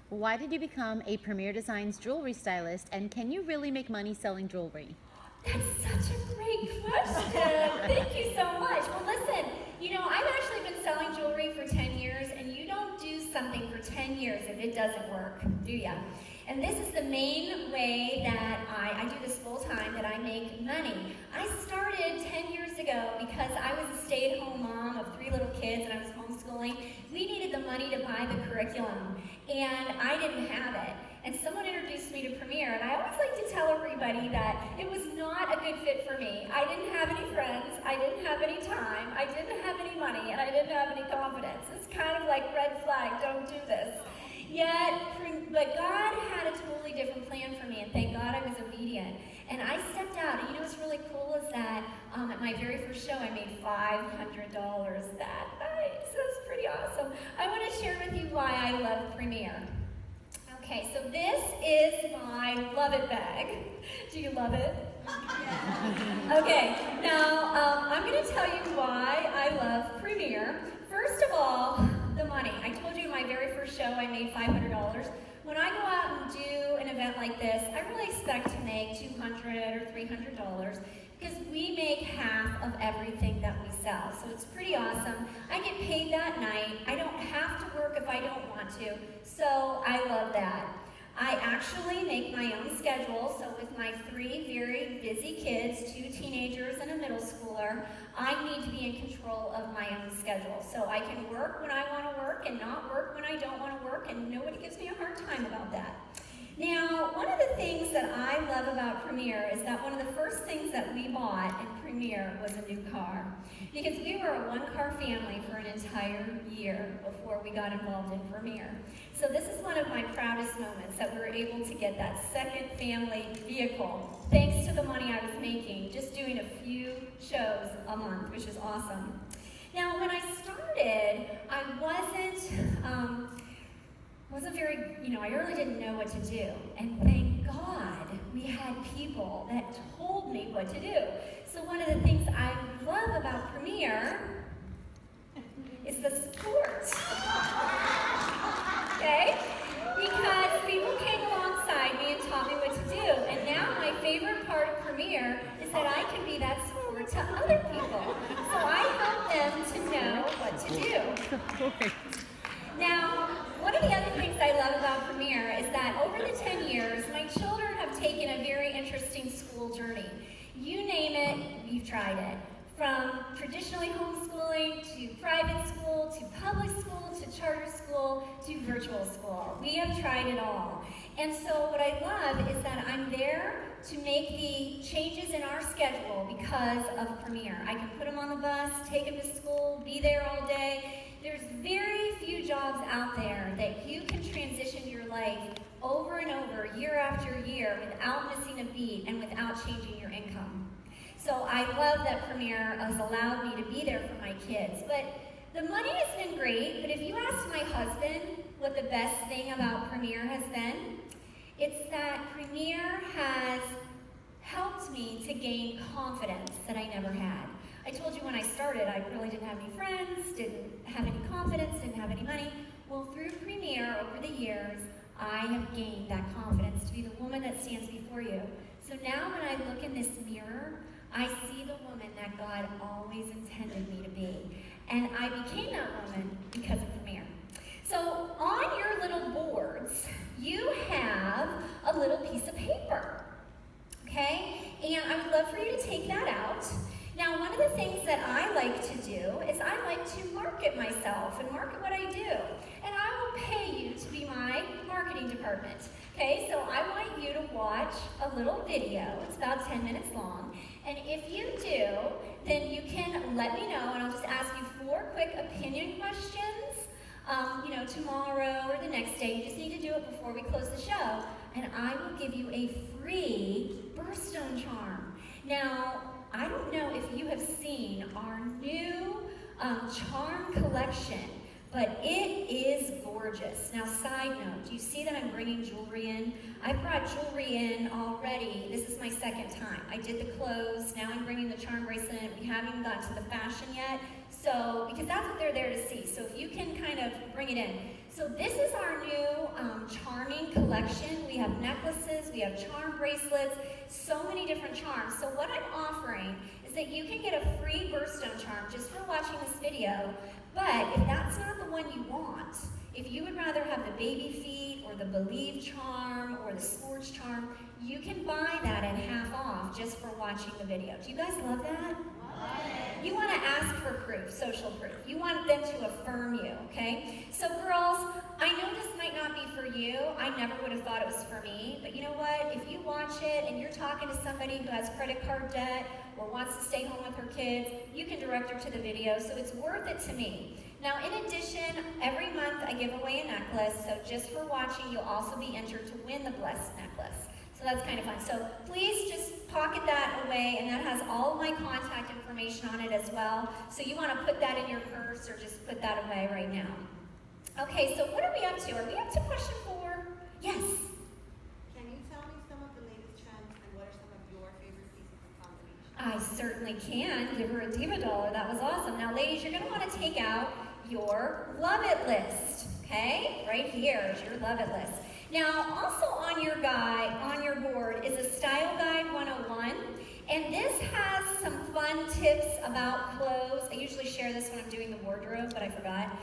Why did you become a Premier Designs jewelry stylist, and can you really make money selling jewelry? That's such a great question. Thank you so much. Well, listen, you know, I've actually been selling jewelry for 10 years, and you don't do something for 10 years if it doesn't work, do ya? And this is the main way that I do this full time, that I make money. I started 10 years ago because I was a stay-at-home mom of 3 little kids and I was homeschooling. We needed the money to buy the curriculum, and I didn't have it. And someone introduced me to Premier, and I always like to tell everybody that it was not a good fit for me. I didn't have any friends, I didn't have any time, I didn't have any money, and I didn't have any confidence. It's kind of like red flag, don't do this. But God had a totally different plan for me, and thank God I was obedient. And I stepped out, and you know what's really cool is that at my very first show, I made $500 that night. So it's pretty awesome. I want to share with you why I love Premier. Okay, so this is my Love It bag. Do you love it? Okay, now I'm going to tell you why I love Premier. First of all, the money. I told you in my very first show I made $500. When I go out and do an event like this, I really expect to make $200 or $300 because we make half of everything that we sell. So it's pretty awesome. I get paid that night. I don't have to work if I don't want to. So I love that. I actually make my own schedule, so with my 3 very busy kids, 2 teenagers and a middle schooler, I need to be in control of my own schedule. So I can work when I want to work and not work when I don't want to work, and nobody gives me a hard time about that. Now, one of the things that I love about Premier is that one of the first things that we bought in Premier was a new car. Because we were a 1-car family for an entire year before we got involved in Premier. So this is one of my proudest moments, that we were able to get that second family vehicle, thanks to the money I was making, just doing a few shows a month, which is awesome. Now, when I started, I wasn't very, I really didn't know what to do. And thank God we had people that told me what to do. So one of the things I love about Premier is the support. Okay? Because people came alongside me and taught me what to do. And now my favorite part of Premier is that I can be that support to other people. So I help them to know what to do. Now, one of the other things I love about Premier is that over the 10 years, my children have taken a very interesting school journey. You name it, we've tried it. From traditionally homeschooling, to private school, to public school, to charter school, to virtual school. We have tried it all. And so what I love is that I'm there to make the changes in our schedule because of Premier. I can put them on the bus, take them to school, be there all day. There's very few jobs out there that you can transition your life over and over, year after year, without missing a beat and without changing your income. So I love that Premier has allowed me to be there for my kids. But the money has been great, but if you ask my husband what the best thing about Premier has been, it's that Premier has helped me to gain confidence that I never had. I told you when I started, I really didn't have any friends, didn't have any confidence, didn't have any money. Well, through Premier, over the years, I have gained that confidence to be the woman that stands before you. So now when I look in this mirror, I see the woman that God always intended me to be. And I became that woman because of Premier. So on your little boards, you have a little piece of paper, okay? And I would love for you to take that out. Now, one of the things that I like to do is I like to market myself and market what I do. And I will pay you to be my marketing department. Okay, so I want you to watch a little video. It's about 10 minutes long. And if you do, then you can let me know, and I'll just ask you 4 quick opinion questions. Tomorrow or the next day. You just need to do it before we close the show. And I will give you a free birthstone charm. Now, I don't know if you have seen our new charm collection, but it is gorgeous. Now, side note, do you see that I'm bringing jewelry in? I brought jewelry in already. This is my second time. I did the clothes, now I'm bringing the charm bracelet. We haven't even gotten to the fashion yet, so, because that's what they're there to see. So if you can kind of bring it in. So this is our new charming collection. We have necklaces, we have charm bracelets, so many different charms. So what I'm offering is that you can get a free birthstone charm just for watching this video. But if that's not the one you want, if you would rather have the baby feet or the believe charm or the sports charm, you can buy that at half off just for watching the video. Do you guys love that? You want to ask for proof, social proof. You want them to affirm you, okay? So girls, I know this might not be for you. I never would have thought it was for me. But you know what? If you watch it and you're talking to somebody who has credit card debt or wants to stay home with her kids, you can direct her to the video, so it's worth it to me. Now, in addition, every month I give away a necklace, so just for watching, you'll also be entered to win the blessed necklace. So that's kind of fun. So please just pocket that away, and that has all of my contact information on it as well. So you want to put that in your purse or just put that away right now. Okay, so what are we up to? Are we up to question 4? Yes? Can you tell me some of the latest trends and what are some of your favorite pieces of combination? I certainly can. Give her a diva dollar. That was awesome. Now, ladies, you're going to want to take out your Love It list. Okay? Right here is your Love It list. Now, also on your board is a Style Guide 101, and this has some fun tips about clothes. I usually share this when I'm doing the wardrobe, but I forgot.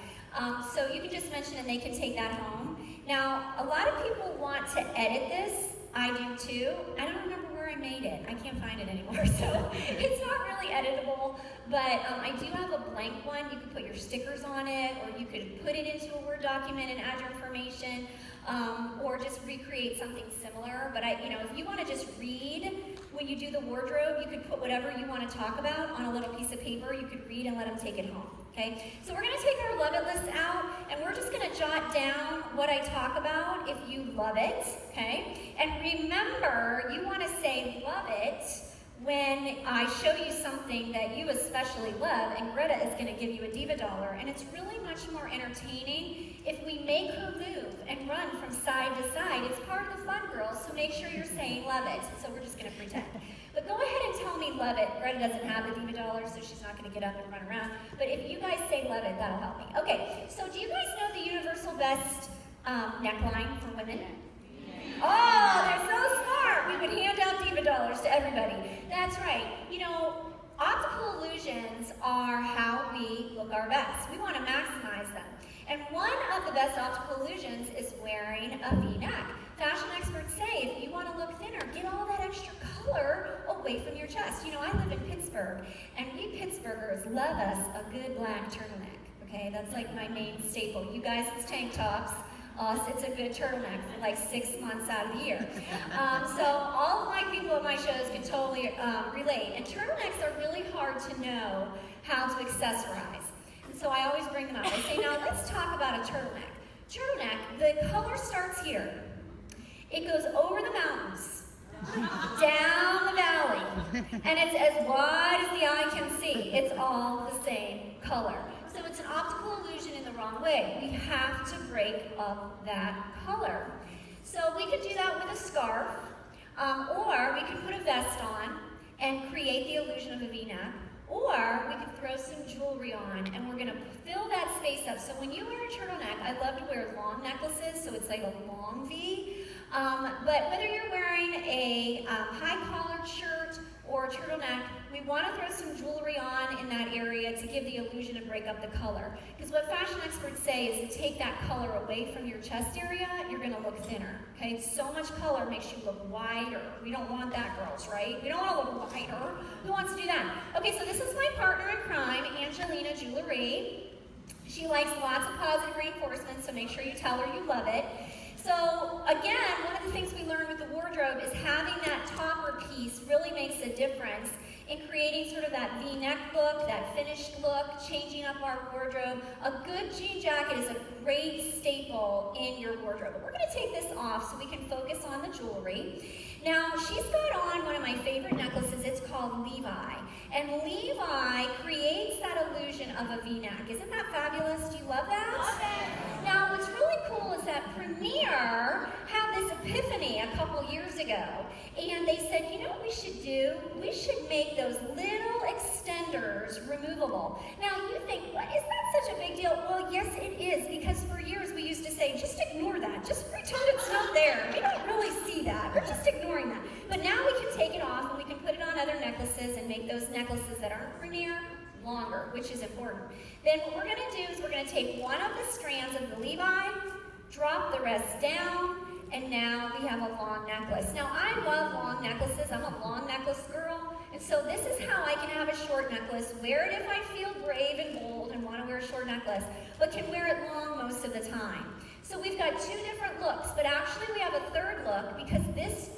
So you can just mention and they can take that home. Now, a lot of people want to edit this. I do too. I don't remember where I made it. I can't find it anymore, so it's not really editable. But I do have a blank one. You can put your stickers on it, or you could put it into a Word document and add your information, or just recreate something similar. But if you want to just read when you do the wardrobe, you could put whatever you want to talk about on a little piece of paper. You could read and let them take it home. Okay, so we're going to take our Love It list out, and we're just going to jot down what I talk about if you love it, okay? And remember, you want to say love it when I show you something that you especially love, and Greta is going to give you a diva dollar, and it's really much more entertaining if we make her move and run from side to side. It's part of the fun, girls, so make sure you're saying love it. So we're just going to pretend. But go ahead and tell me love it. Greta doesn't have the diva dollar, so she's not going to get up and run around. But if you guys say love it, that'll help me. Okay, so do you guys know the universal best neckline for women? Oh, they're so smart. We would hand out diva dollars to everybody. That's right. Optical illusions are how we look our best. We want to maximize them. And one of the best optical illusions is wearing a V-neck. Fashion experts say if you want to look thinner, get all that extra color away from your chest. I live in Pittsburgh, and we Pittsburghers love us a good black turtleneck. Okay, that's like my main staple. You guys, it's tank tops. Us, it's a good turtleneck for like 6 months out of the year. So all of my people at my shows can totally relate. And turtlenecks are really hard to know how to accessorize. And so I always bring them out. I say, now let's talk about a turtleneck. Turtleneck, the color starts here. It goes over the mountains, down the valley, And it's as wide as the eye can see. It's all the same color. So it's an optical illusion in the wrong way. We have to break up that color. So we could do that with a scarf, or we could put a vest on and create the illusion of a V-neck, or we could throw some jewelry on, and we're gonna fill that space up. So when you wear a turtleneck, I love to wear long necklaces, so it's like a long V. But whether you're wearing a high-collared shirt or a turtleneck, we want to throw some jewelry on in that area to give the illusion and break up the color. Because what fashion experts say is to take that color away from your chest area, you're going to look thinner. Okay, so much color makes you look wider. We don't want that, girls, right? We don't want to look wider. Who wants to do that? Okay, so this is my partner in crime, Angelina Jewelry. She likes lots of positive reinforcement, so make sure you tell her you love it. So again, one of the things we learned with the wardrobe is having that topper piece really makes a difference in creating sort of that V-neck look, that finished look, changing up our wardrobe. A good jean jacket is a great staple in your wardrobe. We're going to take this off so we can focus on the jewelry. Now, she's got on one of my favorite necklaces. It's called Levi. And Levi creates that illusion of a V-neck. Isn't that fabulous? Do you love that? Love it. Now, what's really cool is that Premier had this epiphany a couple years ago. And they said, you know what we should do? We should make those little extenders removable. Now, you think, what, is that such a big deal? Well, yes, it is. Because for years we used to say, just ignore that. Just pretend it's not there. We don't really see that. We're just ignoring that. But now we can take it off and we can put it on other necklaces and make those necklaces that aren't Premier longer, which is important. Then what we're going to do is we're going to take one of the strands of the Levi, drop the rest down, and now we have a long necklace. Now, I love long necklaces. I'm a long necklace girl. And so this is how I can have a short necklace, wear it if I feel brave and bold and want to wear a short necklace, but can wear it long most of the time. So we've got two different looks, but actually we have a third look because this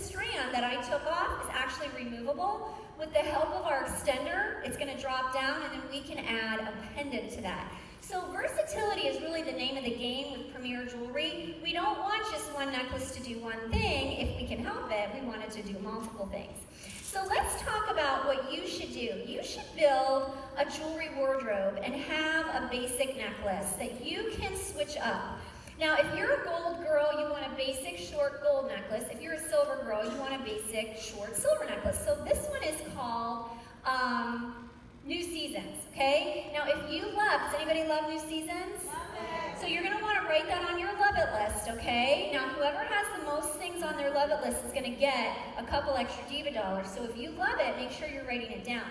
strand that I took off is actually removable. With the help of our extender, it's going to drop down and then we can add a pendant to that. So versatility is really the name of the game with Premier Jewelry. We don't want just one necklace to do one thing. If we can help it, we want it to do multiple things. So let's talk about what you should do. You should build a jewelry wardrobe and have a basic necklace that you can switch up. Now, if you're a gold girl, you want a basic short gold necklace. If you're a silver girl, you want a basic short silver necklace. So this one is called New Seasons, okay? Now, if you love, does anybody love New Seasons? Love it. So you're going to want to write that on your love it list, okay? Now, whoever has the most things on their love it list is going to get a couple extra Diva dollars. So if you love it, make sure you're writing it down.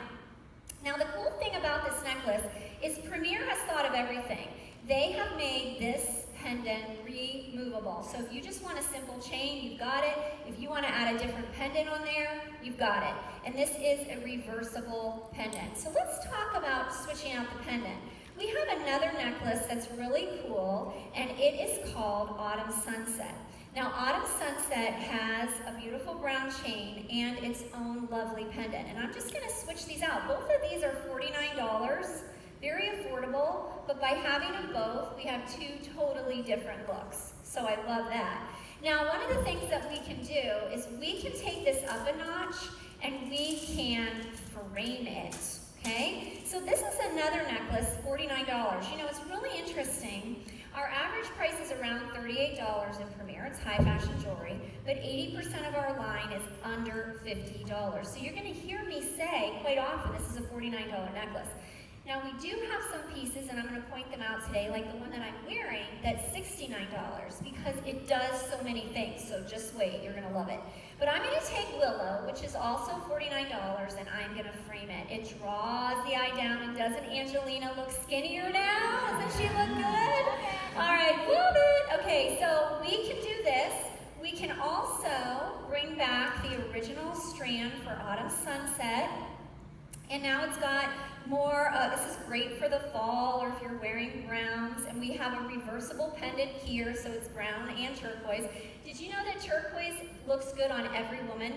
Now, the cool thing about this necklace is Premier has thought of everything. They have made this pendant removable. So if you just want a simple chain, you've got it. If you want to add a different pendant on there, you've got it. And this is a reversible pendant. So let's talk about switching out the pendant. We have another necklace that's really cool, and it is called Autumn Sunset. Now, Autumn Sunset has a beautiful brown chain and its own lovely pendant. And I'm just going to switch these out. Both of these are $49. Very affordable, but by having them both, we have two totally different looks. So I love that. Now, one of the things that we can do is we can take this up a notch and we can frame it, okay? So this is another necklace, $49. You know, it's really interesting. Our average price is around $38 in Premier. It's high fashion jewelry, but 80% of our line is under $50. So you're gonna hear me say quite often, this is a $49 necklace. Now, we do have some pieces, and I'm going to point them out today, like the one that I'm wearing, that's $69, because it does so many things, so just wait, you're going to love it. But I'm going to take Willow, which is also $49, and I'm going to frame it. It draws the eye down, and doesn't Angelina look skinnier now? Doesn't she look good? All right, love it. Okay, so we can do this. We can also bring back the original strand for Autumn Sunset, and now it's got more, this is great for the fall or if you're wearing browns, and we have a reversible pendant here, so it's brown and turquoise. Did you know that turquoise looks good on every woman?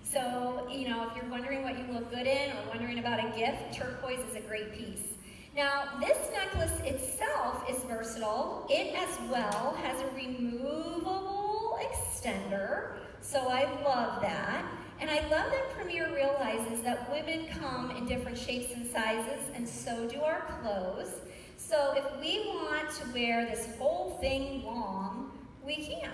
So, you know, if you're wondering what you look good in or wondering about a gift, turquoise is a great piece. Now, this necklace itself is versatile. It as well has a removable extender, so I love that. And I love that Premier realizes that women come in different shapes and sizes, and so do our clothes. So if we want to wear this whole thing long, we can.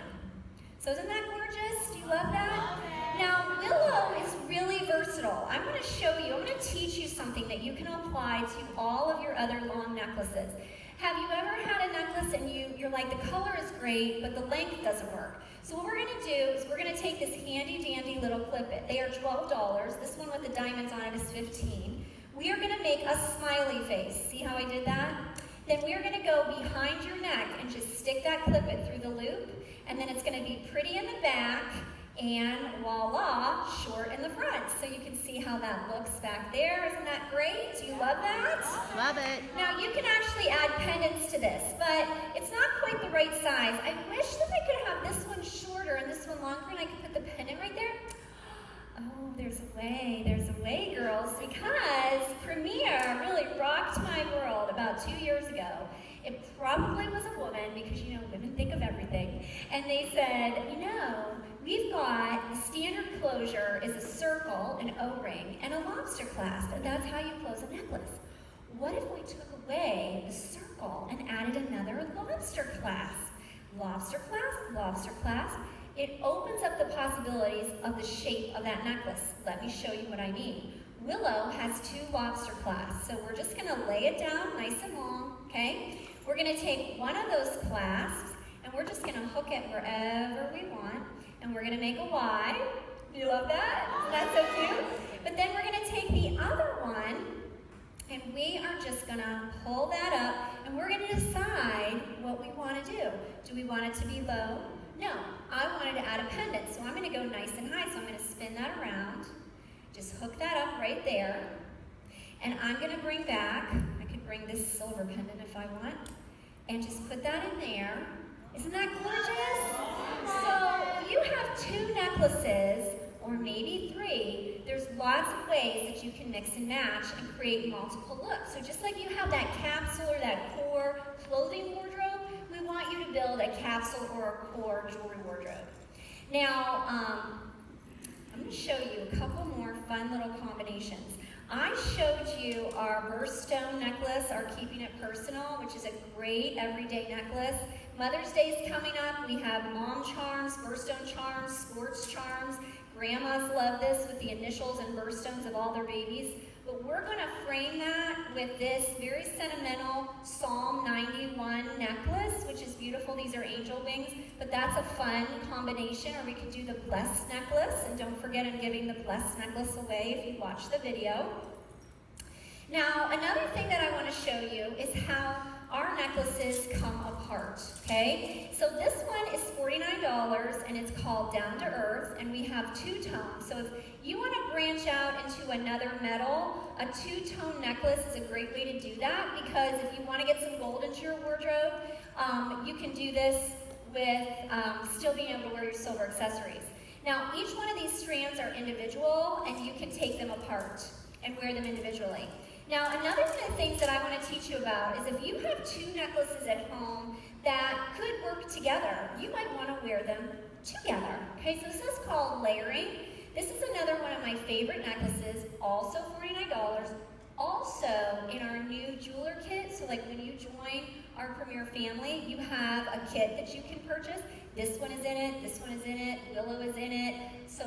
So isn't that gorgeous? Do you love that? Now, Willow is really versatile. I'm going to show you, I'm going to teach you something that you can apply to all of your other long necklaces. Have you ever had a necklace and you're like, the color is great, but the length doesn't work? So what we're going to do is we're going to take this handy dandy little clip-it. They are $12. This one with the diamonds on it is $15. We are going to make a smiley face. See how I did that? Then we are going to go behind your neck and just stick that clip-it through the loop. And then it's going to be pretty in the back and voila, short in the front. So you can see how that looks back there. Isn't that great? Do you love that? Love it. Now you can actually add pendants to this, but it's not quite the right size. I wish that I could have this one shorter and this one longer and I could put the pendant right there. Oh, there's a way, girls, because Premier really rocked my world about 2 years ago. It probably was a woman, because you know, women think of everything. And they said, you know, we've got the standard closure is a circle, an O-ring, and a lobster clasp, and that's how you close a necklace. What if we took away the circle and added another lobster clasp? Lobster clasp, lobster clasp. It opens up the possibilities of the shape of that necklace. Let me show you what I mean. Willow has 2 lobster clasps, so we're just gonna lay it down nice and long, okay? We're gonna take one of those clasps, and we're just gonna hook it wherever we want, and we're gonna make a Y. You love that? Isn't that so cute? But then we're gonna take the other one, and we are just gonna pull that up, and we're gonna decide what we wanna do. Do we want it to be low? No, I wanted to add a pendant, so I'm gonna go nice and high, so I'm gonna spin that around, just hook that up right there, and I'm gonna bring back, I could bring this silver pendant if I want, and just put that in there. Isn't that gorgeous? So if you have 2 necklaces, or maybe 3, there's lots of ways that you can mix and match and create multiple looks. So just like you have that capsule or that core clothing wardrobe, we want you to build a capsule or a core jewelry wardrobe. Now, I'm going to show you a couple more fun little combinations. I showed you our birthstone necklace, our Keeping It Personal, which is a great everyday necklace. Mother's Day is coming up. We have mom charms, birthstone charms, sports charms. Grandmas love this with the initials and birthstones of all their babies. But we're going to frame that with this very sentimental Psalm 91 necklace, which is beautiful. These are angel wings, but that's a fun combination. Or we could do the blessed necklace, and don't forget I'm giving the blessed necklace away if you watch the video. Now, another thing that I want to show you is how our necklaces come apart, okay? So this one is $49, and it's called Down to Earth, and we have 2 tones. So if you want to branch out into another metal, a 2-tone necklace is a great way to do that, because if you want to get some gold into your wardrobe, you can do this with still being able to wear your silver accessories. Now, each one of these strands are individual, and you can take them apart and wear them individually. Now, another one of the things that I want to teach you about is if you have 2 necklaces at home that could work together, you might want to wear them together. Okay, so this is called layering. This is another one of my favorite necklaces, also $49. Also, in our new jeweler kit, so like when you join our Premier family, you have a kit that you can purchase. This one is in it, this one is in it, Willow is in it.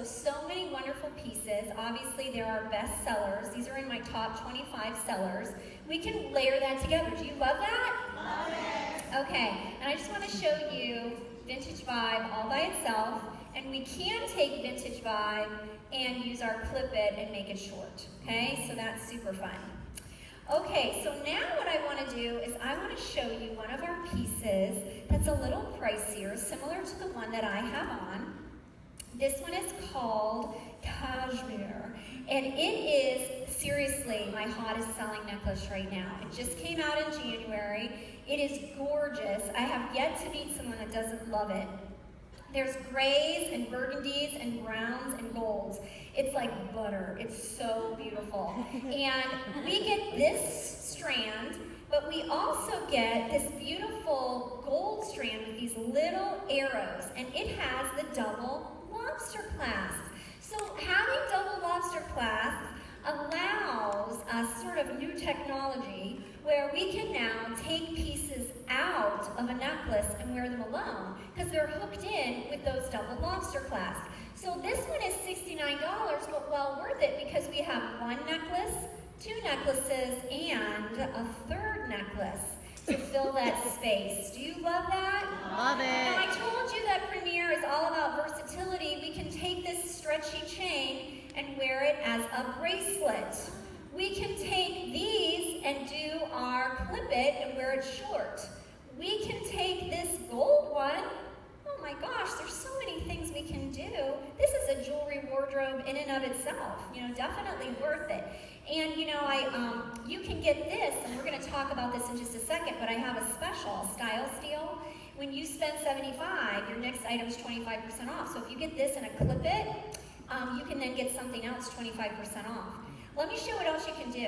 So many wonderful pieces. Obviously, there are best sellers. These are in my top 25 sellers. We can layer that together. Do you love that? Love it. Okay, and I just want to show you Vintage Vibe all by itself. And we can take Vintage Vibe and use our clip-it and make it short. Okay, so that's super fun. Okay, so now what I want to do is I want to show you one of our pieces that's a little pricier, similar to the one that I have on. This one is called Cashmere, and it is seriously my hottest selling necklace right now. It just came out in January. It is gorgeous. I have yet to meet someone that doesn't love it. There's grays and burgundies and browns and golds. It's like butter. It's so beautiful. And we get this strand, but we also get this beautiful gold strand with these little arrows, and it has the double lobster clasp. So having technology where we can now take pieces out of a necklace and wear them alone because they're hooked in with those double lobster clasps. So this one is $69, but well worth it because we have one necklace, two necklaces, and a third necklace to fill that space. Do you love that? Love Now, I it. told you that Premier is all about versatility. We can take this stretchy chain and wear it as a bracelet. We can take these and do our clip it and wear it short. We can take this gold one. Oh my gosh, there's so many things we can do. This is a jewelry wardrobe in and of itself. Definitely worth it. And you can get this, and we're going to talk about this in just a second, but I have a special style steal. When you spend $75, your next item is 25% off. So if you get this and a clip it, you can then get something else 25% off. Let me show what else you can do,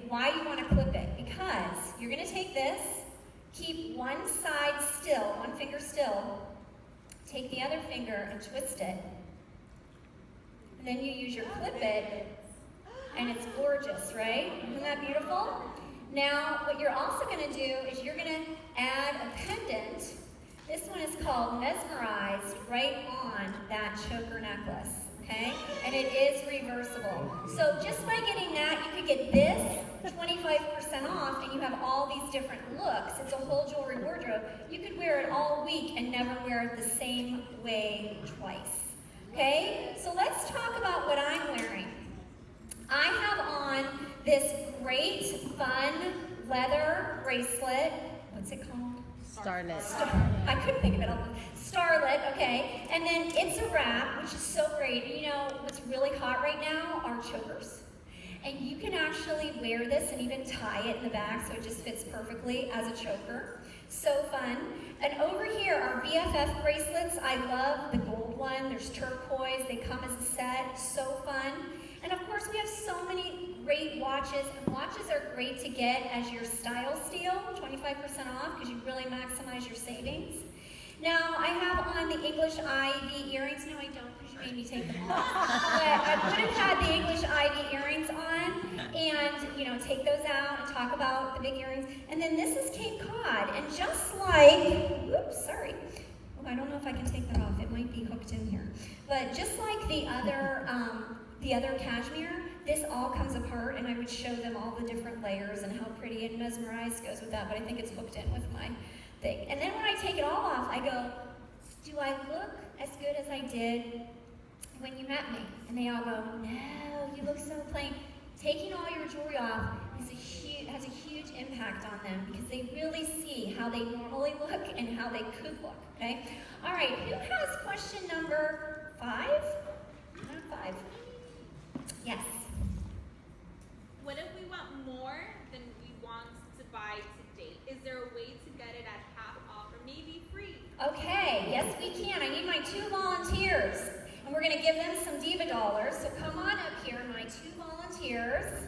why you want to clip it. Because you're going to take this, keep one side still, one finger still, take the other finger and twist it, and then you use your clip it, and it's gorgeous, right? Isn't that beautiful? Now, what you're also going to do is you're going to add a pendant. This one is called Mesmerized, right on that choker necklace, okay? And it is reversible. So just by getting that, you could get this 25% off, and you have all these different looks. It's a whole jewelry wardrobe. You could wear it all week and never wear it the same way twice, okay? So let's talk about what I'm wearing. I have on this great, fun leather bracelet. What's it called? Starlet. I couldn't think of it. Starlet, okay. And then it's a wrap, which is so great. What's really hot right now are chokers. And you can actually wear this and even tie it in the back so it just fits perfectly as a choker. So fun. And over here are BFF bracelets. I love the gold one. There's turquoise. They come as a set. So fun. And of course, we have so many great watches. And watches are great to get as your style steal, 25% off, because you really maximize your savings. Now, I have on the English ivy earrings. No, I don't, because you made me take them off. But I would have had the English ivy earrings on, and take those out and talk about the big earrings. And then this is Cape Cod, and just like, oops, sorry. Oh, I don't know if I can take that off. It might be hooked in here. But just like the other cashmere, this all comes apart, and I would show them all the different layers and how pretty and mesmerized goes with that, but I think it's hooked in with my thing. And then when I take it all off, I go, do I look as good as I did when you met me? And they all go, no, you look so plain. Taking all your jewelry off has a huge impact on them because they really see how they normally look and how they could look, okay? All right, who has question number 5? Number 5. Yes. What if we want more than we want to buy today? Is there a way to get it at half off or maybe free? Okay, yes we can. I need my 2 volunteers. And we're going to give them some Diva dollars. So come on up here, my 2 volunteers.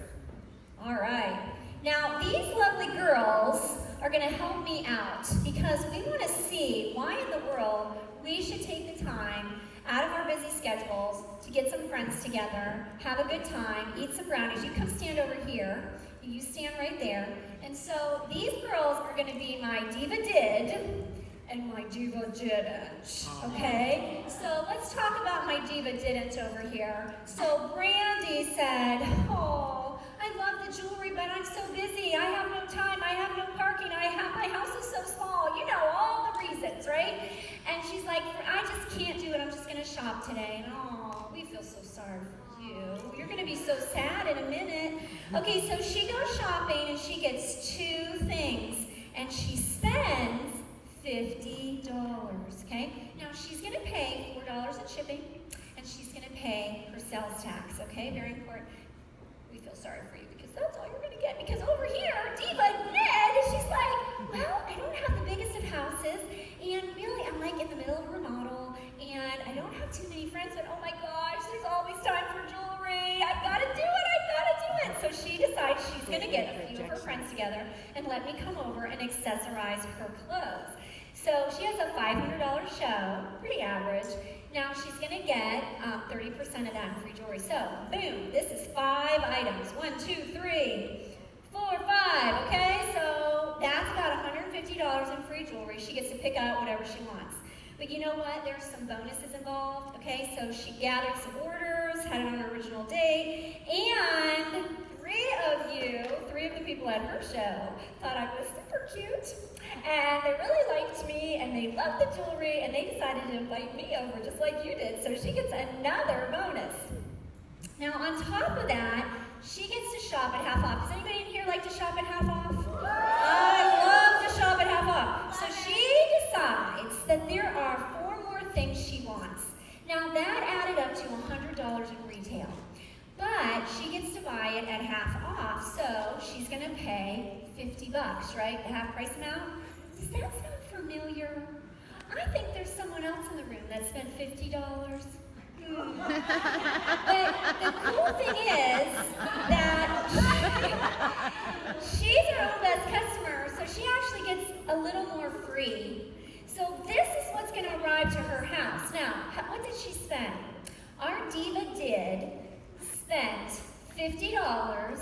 All right. Now, these lovely girls are going to help me out because we want to see why in the world we should take the time out of our busy schedules to get some friends together, have a good time, eat some brownies. You come stand over here. You stand right there. And so these girls are going to be my Diva Did and my Diva Didn't, okay? So let's talk about my Diva Didn't over here. So Brandy said, oh, I love the jewelry, but I'm so busy. I have no time. I have no parking. My house is so small. All the reasons, right? And she's like, I just can't do it. I'm just going to shop today. And oh, we feel so sorry for you. You're going to be so sad in a minute. Okay, so she goes shopping and she gets 2 things. And she spends $50, okay? Now she's going to pay $4 in shipping. And she's going to pay her sales tax, okay? Very important. We feel sorry for you because that's all you're going to get. Because over here, Diva Ned, she's like, well, I don't have the biggest of houses, and really, I'm like in the middle of a remodel, and I don't have too many friends, but oh my gosh, there's always time for jewelry. I've got to do it. So she decides she's going to get a few of her friends together and let me come over and accessorize her clothes. So she has a $500 show, pretty average. Now she's going to get 30% of that in free jewelry. So, boom, this is 5 items. 1, 2, 3, 4, 5, okay? So that's about $150 in free jewelry. She gets to pick out whatever she wants. But you know what? There's some bonuses involved, okay? So she gathered some orders, had it on her original date, and three of the people at her show thought I was super cute, and they really liked me, and they loved the jewelry, and they decided to invite me over just like you did, so she gets another bonus. Now, on top of that, she gets to shop at half off. Does anybody in here like to shop at half off? I love to shop at half off. So she decides that there are 4 more things she wants. Now, that added up to $100 in retail. But she gets to buy it at half off, so she's going to pay $50, right? The half price amount. Does that sound familiar? I think there's someone else in the room that spent $50. But the cool thing is that she's her own best customer, so she actually gets a little more free. So this is what's going to arrive to her house. Now, what did she spend? Our diva spent $50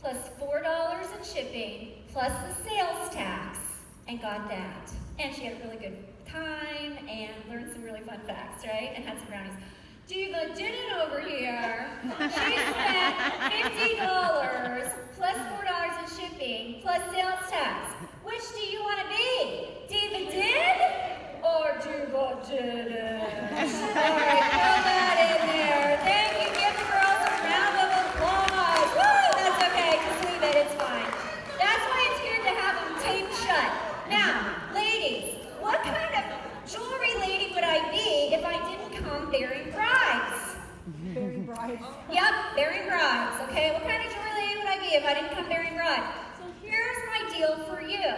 plus $4 in shipping plus the sales tax and got that. And she had a really good time and learned some really fun facts, right? And had some brownies. Diva didn't over here. She spent $50 plus $4 in shipping plus sales tax. Which do you want to be? Diva did or Diva didn't? All right, throw that in there. Thank you. Give the girls a round of applause. Woo, that's okay. Just leave it. It's fine. That's why it's good to have them taped shut. Now, ladies, what kind of jewelry lady would I be if I didn't come bearing brides? Bearing brides. Yep, bearing brides, okay? What kind of jewelry lady would I be if I didn't come bearing brides? So here's my deal for you.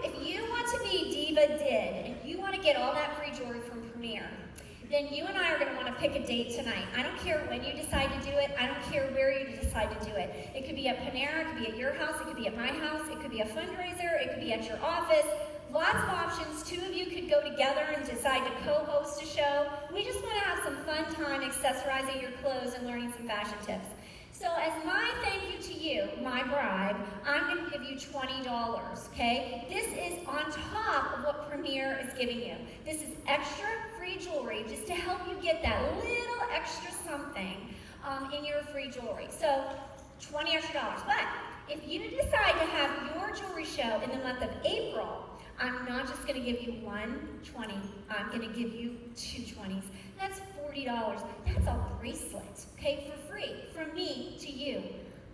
If you want to be Diva Did, and you want to get all that free jewelry from Premier, then you and I are going to want to pick a date tonight. I don't care when you decide to do it. I don't care where you decide to do it. It could be at Panera, it could be at your house, it could be at my house, it could be a fundraiser, it could be at your office. Lots of options. 2 of you could go together and decide to co-host a show. We just want to have some fun time accessorizing your clothes and learning some fashion tips. So as my thank you to you, my bride, I'm going to give you $20, okay? This is on top of what Premier is giving you. This is extra free jewelry just to help you get that little extra something in your free jewelry. So $20 extra. But if you decide to have your jewelry show in the month of April, I'm not just going to give you one $20. I'm going to give you 2 $20s. That's $40. That's a bracelet, okay, for free, from me to you.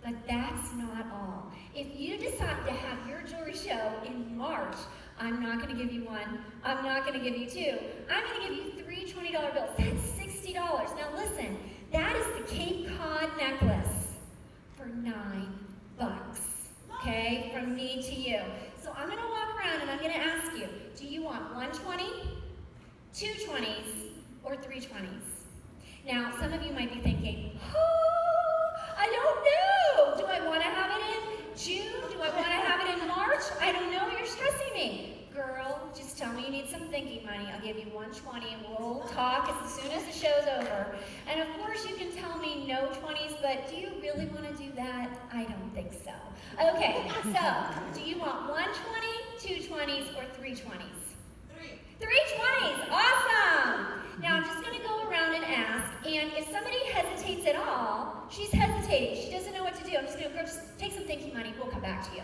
But that's not all. If you decide to have your jewelry show in March, I'm not going to give you 1. I'm not going to give you 2. I'm going to give you 3 $20 bills. That's $60. Now listen, that is the Cape Cod necklace for $9, okay, from me to you. So I'm going to walk around and I'm going to ask you, do you want 1 $20, 2 $20s, or 3 $20s? Now, some of you might be thinking, oh, I don't know. Do I want to have it in June? Do I want to have it in March? I don't know. You're stressing me. Girl, just tell me you need some thinking money. I'll give you 1 $20 and we'll talk as soon as the show's over. And of course, you can tell me no 20s, but do you really want to do that? I don't think so. Okay, so do you want 1 $20, 2 $20s, or 3 $20s? 3 $20s, awesome! Now I'm just going to go around and ask, and if somebody hesitates at all, she's hesitating, she doesn't know what to do. I'm just going to just take some thinking money, we'll come back to you.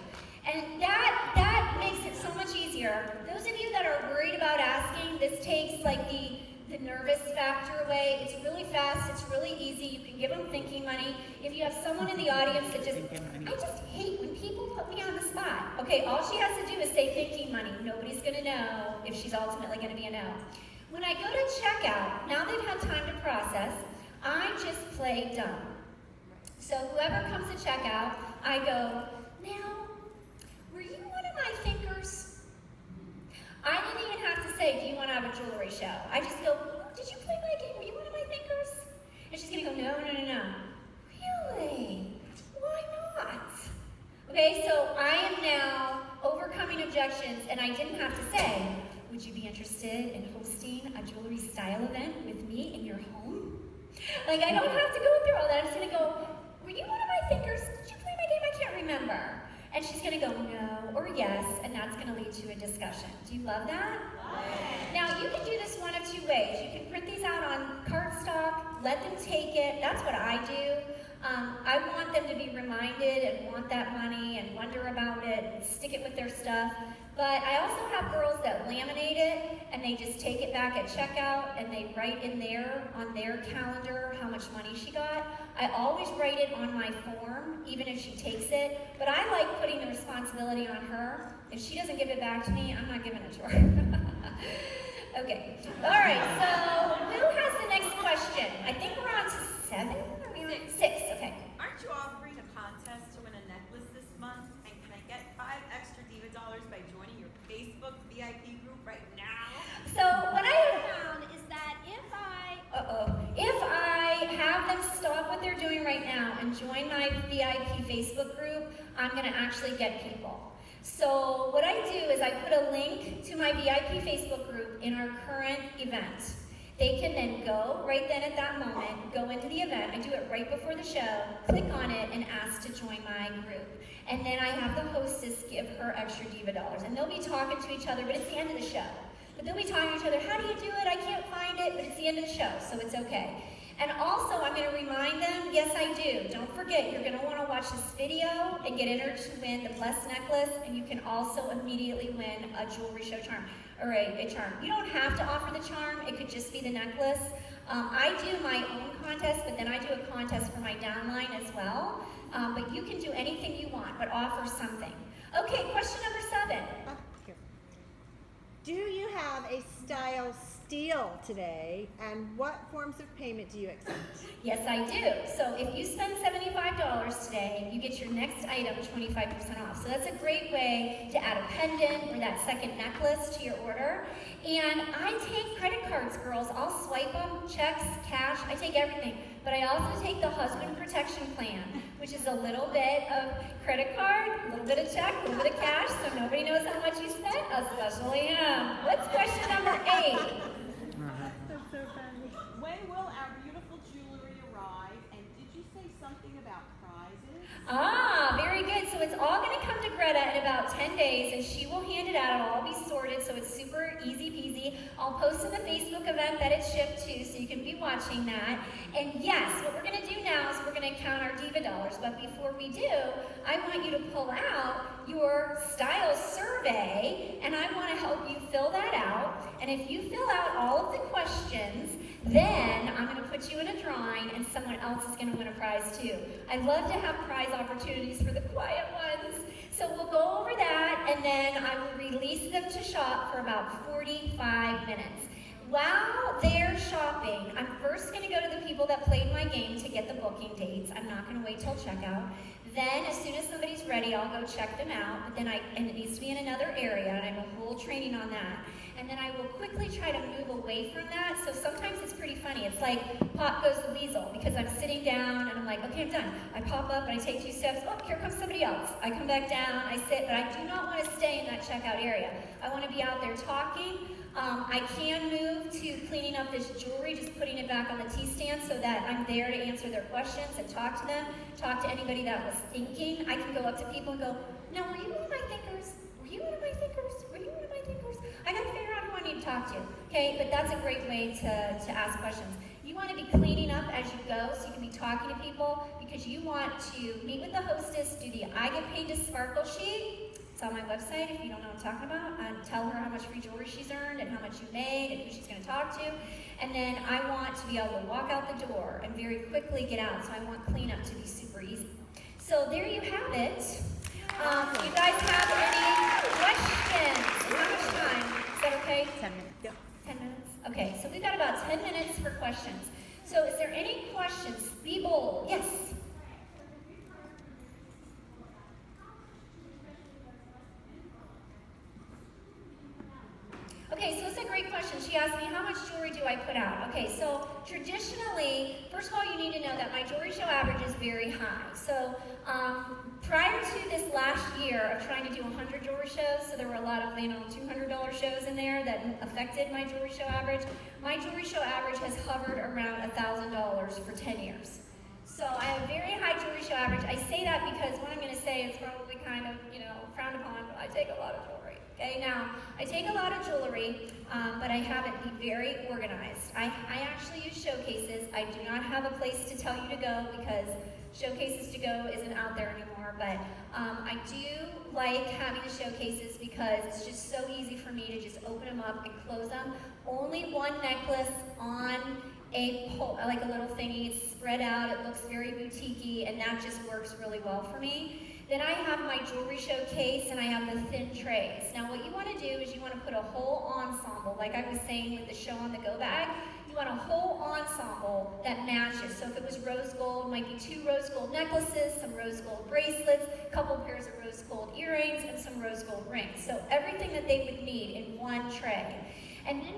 And that makes it so much easier. Those of you that are worried about asking, this takes like the nervous factor away. It's really fast, it's really easy. You can give them thinking money. If you have someone in the audience that I just hate when people put me on the spot. Okay, all she has to do is say thinking money. Nobody's gonna know if she's ultimately gonna be a no. When I go to checkout, now they've had time to process, I just play dumb. So whoever comes to checkout, I go, now, were you one of my thinkers? I didn't even have to say, do you want to have a jewelry show? I just go, did you play my game? Were you one of my thinkers? And she's going to go, no. Really? Why not? Okay, so I am now overcoming objections, and I didn't have to say, would you be interested in hosting a jewelry style event with me in your home? Like, I don't have to go through all that. I'm just going to go, were you one of my thinkers? Did you play my game? I can't remember. number. And she's gonna go no or yes, and that's gonna lead to a discussion. Do you love that? Now, you can do this one of two ways. You can print these out on cardstock, let them take it. That's what I do. I want them to be reminded and want that money and wonder about it and stick it with their stuff. But I also have girls that laminate it and they just take it back at checkout and they write in there on their calendar how much money she got. I always write it on my form, even if she takes it. But I like putting the responsibility on her. If she doesn't give it back to me, I'm not giving it to her. Okay. All right. So who has the next question? I think we're on to 7. Are we on 6? Okay. Aren't you offering a contest to win a necklace this month? And can I get 5 extra Diva dollars by joining your Facebook VIP group right now? So what I have Found is that if I have them stop what they're doing right now and join my VIP Facebook group, I'm going to actually get people. So what I do is I put a link to my VIP Facebook group in our current event. They can then go right then at that moment, go into the event. I do it right before the show, click on it, and ask to join my group. And then I have the hostess give her extra Diva dollars. And they'll be talking to each other, but it's the end of the show. But they'll be talking to each other, how do you do it? I can't find it, but it's the end of the show, so it's okay. And also, I'm going to remind them, yes, I do. Don't forget, you're going to want to watch this video and get entered to win the Blessed Necklace, and you can also immediately win a jewelry show charm, or a charm. You don't have to offer the charm. It could just be the necklace. I do my own contest, but then I do a contest for my downline as well. But you can do anything you want, but offer something. Okay, question number 7. Do you have a style steal today, and what forms of payment do you accept? Yes, I do. So if you spend $75 today, you get your next item 25% off. So that's a great way to add a pendant or that second necklace to your order. And I take credit cards, girls. I'll swipe them, checks, cash. I take everything. But I also take the husband protection plan, which is a little bit of credit card, a little bit of check, a little bit of cash, so nobody knows how much you spent, especially him. What's question number 8? When will our beautiful jewelry arrive? And did you say something about prizes? Ah, very good. So it's all going to come to Greta in about 10 days, and she will hand it out. It'll all be sorted, so it's super easy peasy. I'll post in the Facebook event that it's shipped to, so you can be watching that. And yes, what we're going to do now is we're going to count our Diva dollars. But before we do, I want you to pull out your style survey, and I want to help you fill that out. And if you fill out all of the questions, then I'm going to put you in a drawing, and someone else is going to win a prize too. I love to have prize opportunities for the quiet ones. So we'll go over that, and then I will release them to shop for about 45 minutes. While they're shopping, I'm first going to go to the people that played my game to get the booking dates. I'm not going to wait till checkout. Then, as soon as somebody's ready, I'll go check them out. But then and it needs to be in another area, and I have a whole training on that. And then I will quickly try to move away from that. So sometimes it's pretty funny. It's like pop goes the weasel, because I'm sitting down and I'm like, okay, I'm done. I pop up and I take 2 steps. Oh, here comes somebody else. I come back down, I sit, but I do not want to stay in that checkout area. I want to be out there talking. I can move to cleaning up this jewelry, just putting it back on the T-stand so that I'm there to answer their questions and talk to them, talk to anybody that was thinking. I can go up to people and go, now, were you one of my thinkers? Were you one of my thinkers? Were you one of my thinkers? I gotta figure out who I need to talk to, okay? But that's a great way to ask questions. You want to be cleaning up as you go, so you can be talking to people, because you want to meet with the hostess, do the I Get Paid to Sparkle sheet. It's on my website if you don't know what I'm talking about. Tell her how much free jewelry she's earned and how much you made and who she's going to talk to. And then I want to be able to walk out the door and very quickly get out, so I want cleanup to be super easy. So there you have it. You guys have any questions? How much time? Is that okay? 10 minutes. Yep. 10 minutes? Okay, so we've got about 10 minutes for questions. So is there any questions? Be bold. Yes? Okay, so it's a great question. She asked me, how much jewelry do I put out? Okay, so traditionally, first of all, you need to know that my jewelry show average is very high. So prior to this last year of trying to do 100 jewelry shows, so there were a lot of, $200 shows in there that affected my jewelry show average. My jewelry show average has hovered around $1,000 for 10 years. So I have a very high jewelry show average. I say that because what I'm going to say is probably kind of, frowned upon, but I take a lot of jewelry. Okay, now, I take a lot of jewelry, but I have it be very organized. I actually use showcases. I do not have a place to tell you to go because showcases to go isn't out there anymore, but I do like having the showcases because it's just so easy for me to just open them up and close them. Only one necklace on a pole, like a little thingy. It's spread out, it looks very boutique-y, and that just works really well for me. Then I have my jewelry showcase and I have the thin trays. Now what you want to do is you want to put a whole ensemble, like I was saying with the show on the go bag, you want a whole ensemble that matches. So if it was rose gold, might be 2 rose gold necklaces, some rose gold bracelets, a couple pairs of rose gold earrings, and some rose gold rings. So everything that they would need in one tray. And then,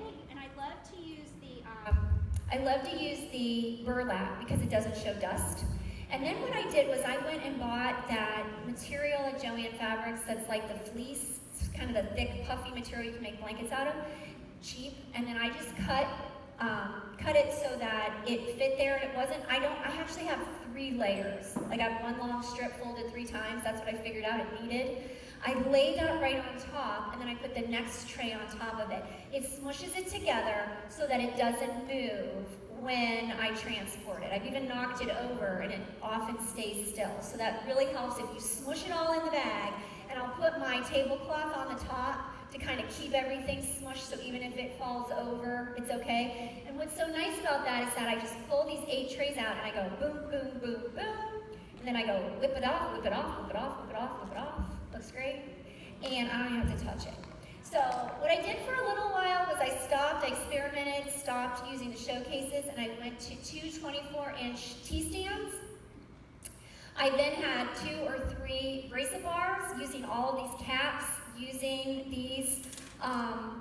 I love to use the burlap because it doesn't show dust. And then what I did was I went and bought that material at Joann Fabrics that's like the fleece. It's kind of the thick, puffy material you can make blankets out of. Cheap. And then I just cut it so that it fit there and it wasn't, I actually have 3 layers. Like I have one long strip folded 3 times. That's what I figured out it needed. I lay that right on top, and then I put the next tray on top of it. It smushes it together so that it doesn't move when I transport it. I've even knocked it over, and it often stays still. So that really helps if you smush it all in the bag, and I'll put my tablecloth on the top to kind of keep everything smushed, so even if it falls over, it's okay. And what's so nice about that is that I just pull these 8 trays out, and I go boom, boom, boom, boom, and then I go whip it off, whip it off, whip it off, whip it off, whip it off. Looks great. And I don't even have to touch it. So what I did for a little while was I experimented, stopped using the showcases, and I went to 2 24-inch T-stands. I then had 2 or 3 bracelet bars using all of these caps, using these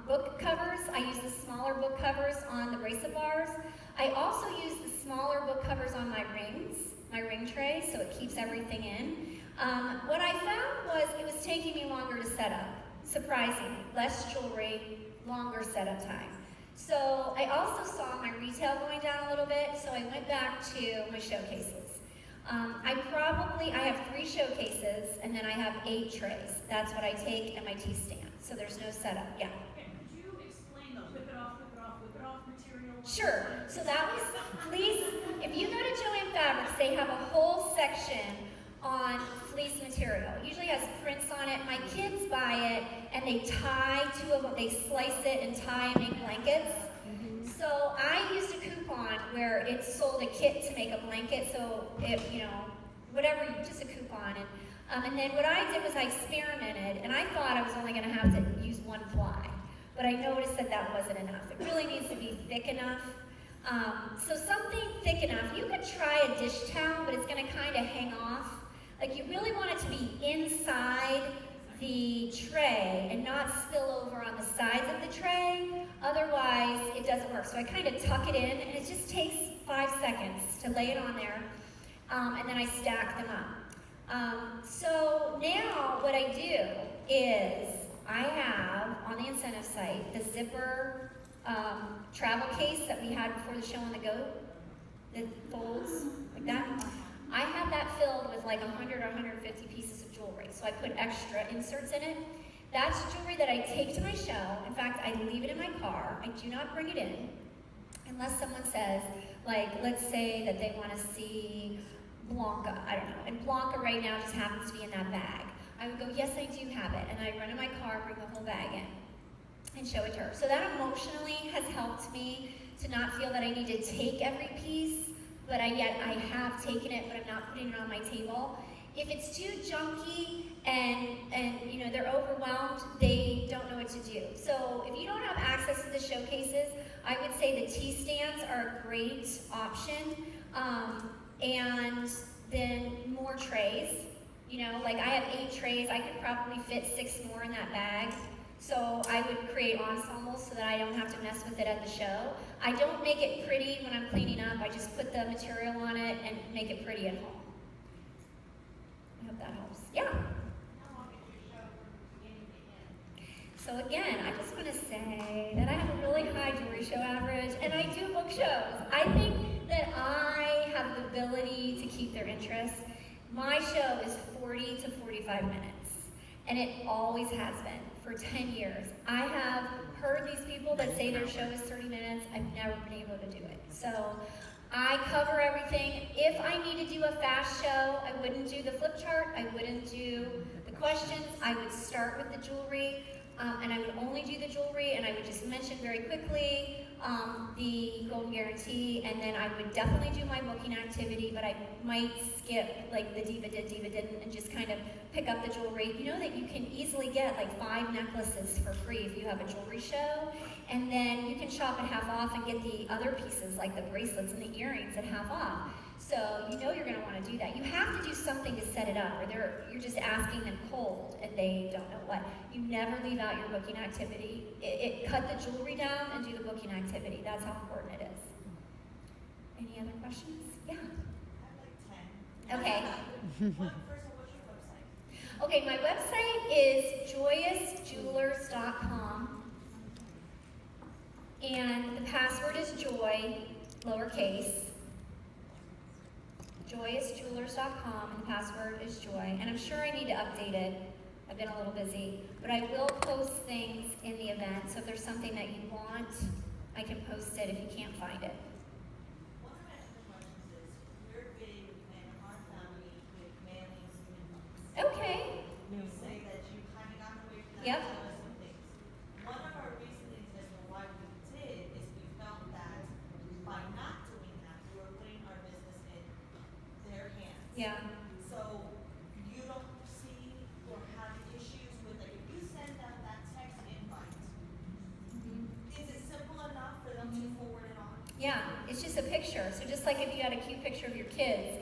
book covers. I use the smaller book covers on the bracelet bars. I also use the smaller book covers on my rings, my ring tray, so it keeps everything in. What I found was it was taking me longer to set up, surprisingly. Less jewelry, longer setup time. So I also saw my retail going down a little bit, so I went back to my showcases. I have 3 showcases, and then I have 8 trays. That's what I take and my T-stand, so there's no setup, yeah. Okay, could you explain the whip it off material? Sure, so that was fleece. If you go to Joann Fabrics, they have a whole section on fleece material. It usually has prints on it. My kids buy it and they tie 2 of them, they slice it and tie and make blankets. So I used a coupon where it sold a kit to make a blanket, so it, just a coupon. And then what I did was I experimented, and I thought I was only gonna have to use 1 ply, but I noticed that that wasn't enough. It really needs to be thick enough. So something thick enough. You could try a dish towel, but it's gonna kind of hang off. Like you really want it to be inside the tray and not spill over on the sides of the tray, otherwise it doesn't work. So I kind of tuck it in, and it just takes 5 seconds to lay it on there, and then I stack them up. So now what I do is I have on the incentive site the zipper travel case that we had before the show on the go, that folds like that. I have that filled with like 100 or 150 pieces of jewelry, so I put extra inserts in it. That's jewelry that I take to my show. In fact, I leave it in my car. I do not bring it in unless someone says, like, let's say that they want to see Blanca, I don't know, and Blanca right now just happens to be in that bag. I would go, yes, I do have it, and I run in my car, bring the whole bag in, and show it to her. So that emotionally has helped me to not feel that I need to take every piece, but yet I have taken it, but I'm not putting it on my table. If it's too junky and they're overwhelmed, they don't know what to do. So if you don't have access to the showcases, I would say the T-stands are a great option. And then more trays. Like I have 8 trays, I could probably fit 6 more in that bag. So I would create ensembles so that I don't have to mess with it at the show. I don't make it pretty when I'm cleaning up. I just put the material on it and make it pretty at home. I hope that helps. Yeah? How long is your show from beginning to end? So again, I just want to say that I have a really high jewelry show average, and I do book shows. I think that I have the ability to their interests. My show is 40 to 45 minutes, and it always has been for 10 years. I have heard these people that say their show is 30 minutes. I've never been able to do it. So I cover everything. If I need to do a fast show, I wouldn't do the flip chart. I wouldn't do the questions. I would start with the jewelry, and I would only do the jewelry, and I would just mention very quickly the golden guarantee, and then I would definitely do my booking activity, but I might skip like the diva did, diva didn't, and just kind of pick up the jewelry. You know that you can easily get like 5 necklaces for free if you have a jewelry show, and then you can shop at half off and get the other pieces like the bracelets and the earrings at half off. So you know you're going to want to do that. You have to do something to set it up, or you're just asking them cold and they don't know what. You never leave out your booking activity. Cut the jewelry down and do the booking activity. That's how important it is. Any other questions? Yeah. I have like 10. Okay. First of all, what's your website? Okay, my website is joyousjewelers.com, and the password is joy, lowercase. joyousjewelers.com, and the password is joy. And I'm sure I need to update it. I've been a little busy, but I will post things in the event. So if there's something that you want, I can post it if you can't find it. One of my other questions is, we're big in our family with mailings and invites. Okay. You say that you kind of got away from that Yep. and showed us some things. One of our reasonings as to why we did is we felt that by not doing that, we were putting our business in their hands. Yeah. So you don't see or have issues with, like, if you send them that text invite, is it simple enough for them to forward it on? Yeah, it's just a picture. So just like if you had a cute picture of your kids.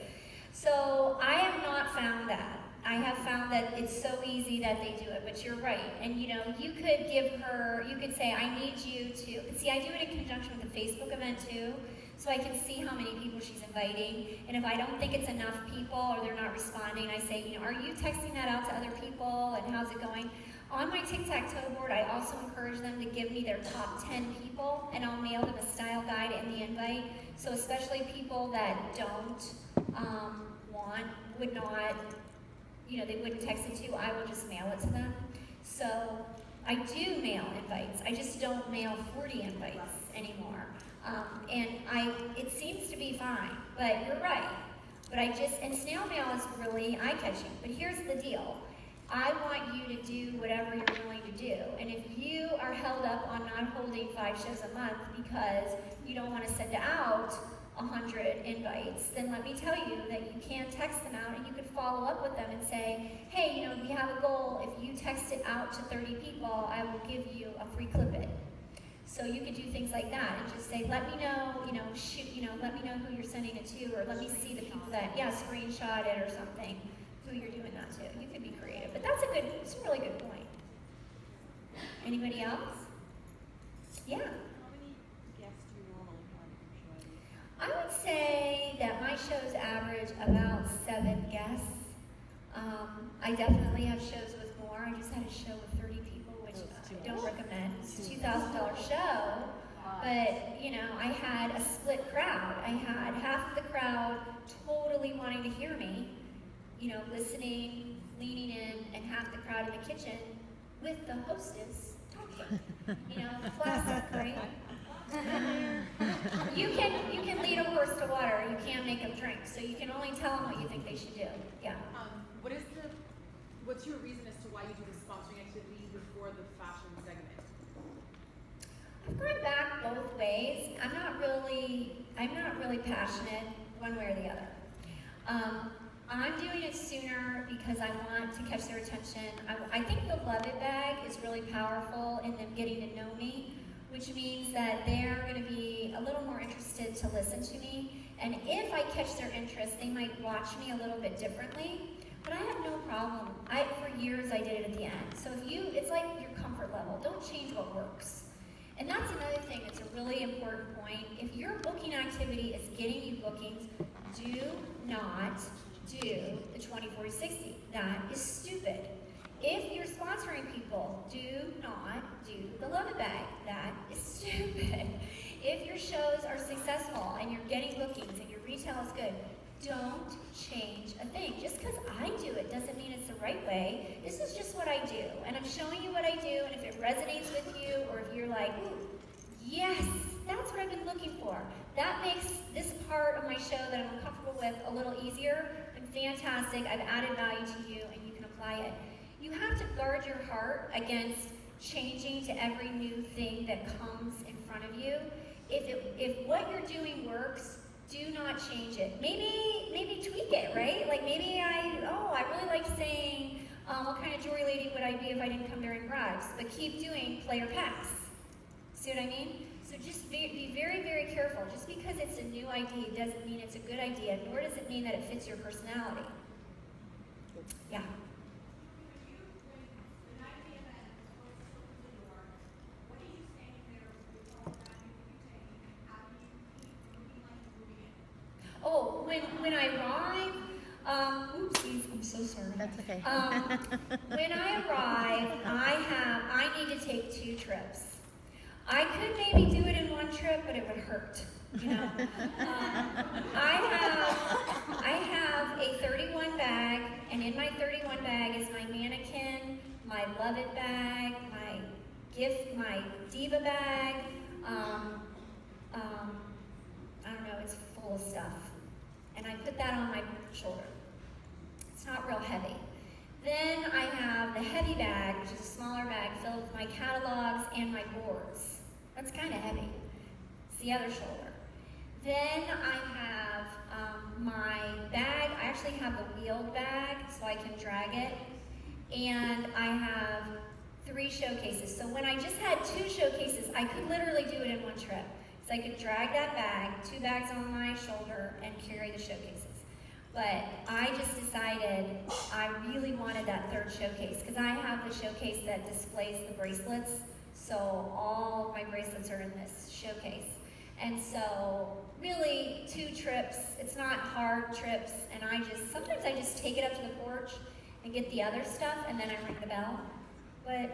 So I have not found that. I have found that it's so easy that they do it, but you're right. And you know, you could give her, you could say, I need you to, see, I do it in conjunction with the Facebook event too, so I can see how many people she's inviting. And if I don't think it's enough people or they're not responding, I say, you know, are you texting that out to other people and how's it going? On my tic-tac-toe board, I also encourage them to give me their top 10 people, and I'll mail them a style guide and the invite. So especially people that don't would not, you know, they wouldn't text it to, I will just mail it to them. So I do mail invites. I just don't mail 40 invites anymore. And it seems to be fine, but you're right. But and snail mail is really eye-catching. But here's the deal. I want you to do whatever you're willing to do. And if you are held up on not holding 5 shows a month because you don't want to send out 100 invites, then let me tell you that you can text them out and you could follow up with them and say, hey, you know, we have a goal. If you text it out to 30 people, I will give you a free clip it. So you could do things like that and just say, let me know, let me know who you're sending it to, or let me see the people that, screenshot it or something, who you're doing that to. You could be creative, but it's a really good point. Anybody else? Yeah. How many guests do you normally have for your show? I would say that my shows average about 7 guests. I definitely have shows with more. I just had a show with 30 people, which I don't recommend. It's a $2,000 show, but you know, I had a split crowd. I had half of the crowd totally wanting to hear me, you know, listening, leaning in, and half the crowd in the kitchen with the hostess talking. You know, classic, right? You can lead a horse to water. You can't make them drink. So you can only tell them what you think they should do. Yeah. What's your reason as to why you do the sponsoring activity before the fashion segment? I've gone back both ways. I'm not really passionate one way or the other. I'm doing it sooner because I want to catch their attention. I think the Love It bag is really powerful in them getting to know me, which means that they're going to be a little more interested to listen to me. And if I catch their interest, they might watch me a little bit differently. But I have no problem. For years I did it at the end. So it's like your comfort level. Don't change what works. And that's another thing. It's a really important point. If your booking activity is getting you bookings, do not do the 20, 40, 60. That is stupid. If you're sponsoring people, do not do the Love It bag. That is stupid. If your shows are successful and you're getting bookings and your retail is good, don't change a thing. Just because I do it doesn't mean it's the right way. This is just what I do, and I'm showing you what I do, and if it resonates with you, or if you're like, ooh, yes, that's what I've been looking for, that makes this part of my show that I'm uncomfortable with a little easier and fantastic. I've added value to you, and you can apply it. You have to guard your heart against changing to every new thing that comes in front of you. If what you're doing works, do not change it. Maybe tweak it, right? Like maybe I really like saying, what kind of jewelry lady would I be if I didn't come during bribes? But keep doing play or pass. See what I mean? So just be very, very careful. Just because it's a new idea doesn't mean it's a good idea, nor does it mean that it fits your personality. Yeah. Oh, when I arrive, oopsies, I'm so sorry. That's okay. When I arrive, I need to take 2 trips. I could maybe do it in 1 trip, but it would hurt, you know. I have a 31 bag, and in my 31 bag is my mannequin, my Love It bag, my gift, my Diva bag. I don't know, it's full of stuff. And I put that on my shoulder. It's not real heavy. Then I have the heavy bag, which is a smaller bag filled with my catalogs and my boards. That's kind of heavy. It's the other shoulder. Then I have my bag. I actually have the wheeled bag, so I can drag it. And I have 3 showcases. So when I just had 2 showcases, I could literally do it in 1 trip. So I could drag that bag, 2 bags on my shoulder, and carry the showcases. But I just decided I really wanted that 3rd showcase because I have the showcase that displays the bracelets. So all of my bracelets are in this showcase. And so really 2 trips, it's not hard trips, and sometimes I just take it up to the porch and get the other stuff, and then I ring the bell. But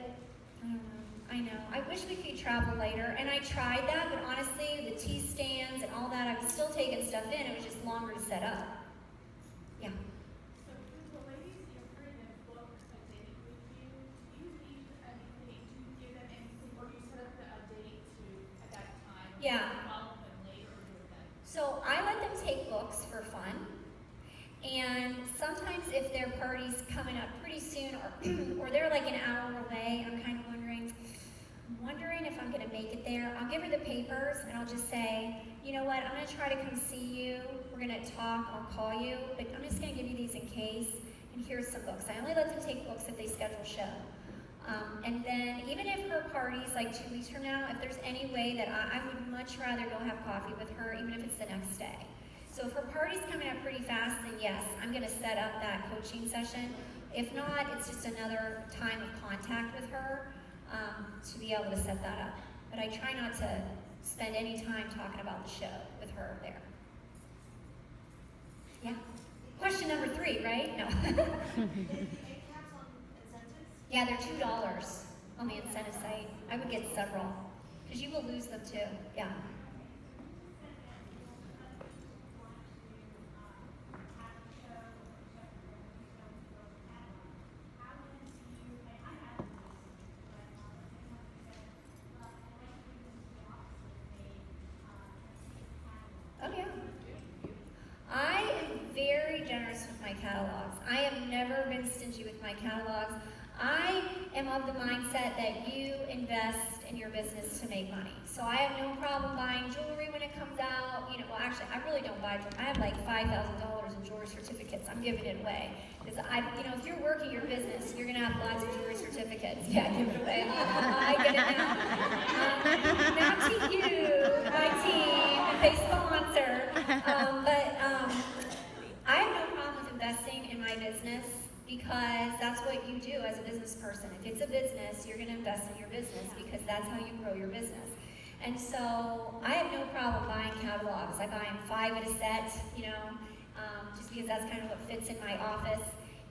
I know. I wish we could travel later, and I tried that, but honestly, the tea stands and all that, I was still taking stuff in. It was just longer to set up. Yeah. So for the ladies you're free to book a date with you, do you need anything, do you give them anything, or do you set up a date at that time? Yeah. Follow them later or do that? So I let them take books for fun, and sometimes if their party's coming up pretty soon, or they're like an hour away, I'm kind of wondering if I'm gonna make it there. I'll give her the papers and I'll just say, you know what, I'm gonna try to come see you, we're gonna talk, I'll call you, but I'm just gonna give you these in case, and here's some books. I only let them take books if they schedule a show. And then even if her party's like 2 weeks from now, if there's any way that I would much rather go have coffee with her, even if it's the next day. So if her party's coming up pretty fast, then yes, I'm gonna set up that coaching session. If not, it's just another time of contact with her to be able to set that up. But I try not to spend any time talking about the show with her there. Yeah. Question number 3, right? No. Any caps on incentives? Yeah, they're $2 on the incentive site. I would get several, because you will lose them too. Yeah. Oh yeah. I am very generous with my catalogs. I have never been stingy with my catalogs. I am of the mindset that you invest in your business to make money. So I have no problem buying jewelry when it comes out. You know, well actually I really don't buy jewelry. I have like $5,000 in jewelry certificates. I'm giving it away. Because if you're working your business, you're gonna have lots of jewelry certificates. Yeah, give it away. I get it now. Not to you, my team, if they sponsor. I have no problem with investing in my business because that's what you do as a business person. If it's a business, you're going to invest in your business because that's how you grow your business. And so I have no problem buying catalogs. I buy them 5 at a set, just because that's kind of what fits in my office.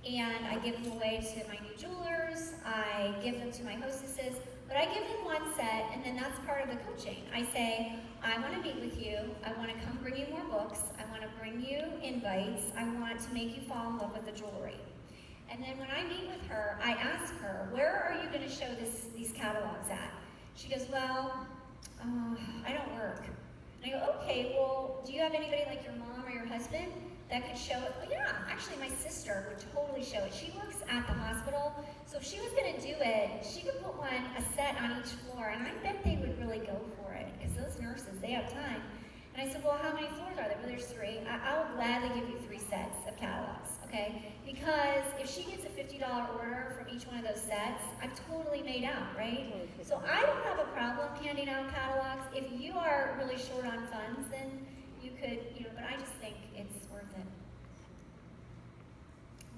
And I give them away to my new jewelers. I give them to my hostesses. But I give them one set, and then that's part of the coaching. I say, I want to meet with you. I want to come bring you more books. I want to bring you invites. I want to make you fall in love with the jewelry. And then when I meet with her, I ask her, where are you going to show these catalogs at? She goes, well, I don't work. And I go, okay, well, do you have anybody like your mom or your husband that could show it? Well, yeah, actually my sister would totally show it. She works at the hospital, so if she was going to do it, she could put a set on each floor, and I bet they would really go for it, because those nurses, they have time. And I said, well, how many floors are there? Well, there's 3. I will gladly give you 3 sets of catalogs, okay? Because if she gets a $50 order from each one of those sets, I've totally made out, right? So I don't have a problem handing out catalogs. If you are really short on funds, then you could, but I just think it's worth it.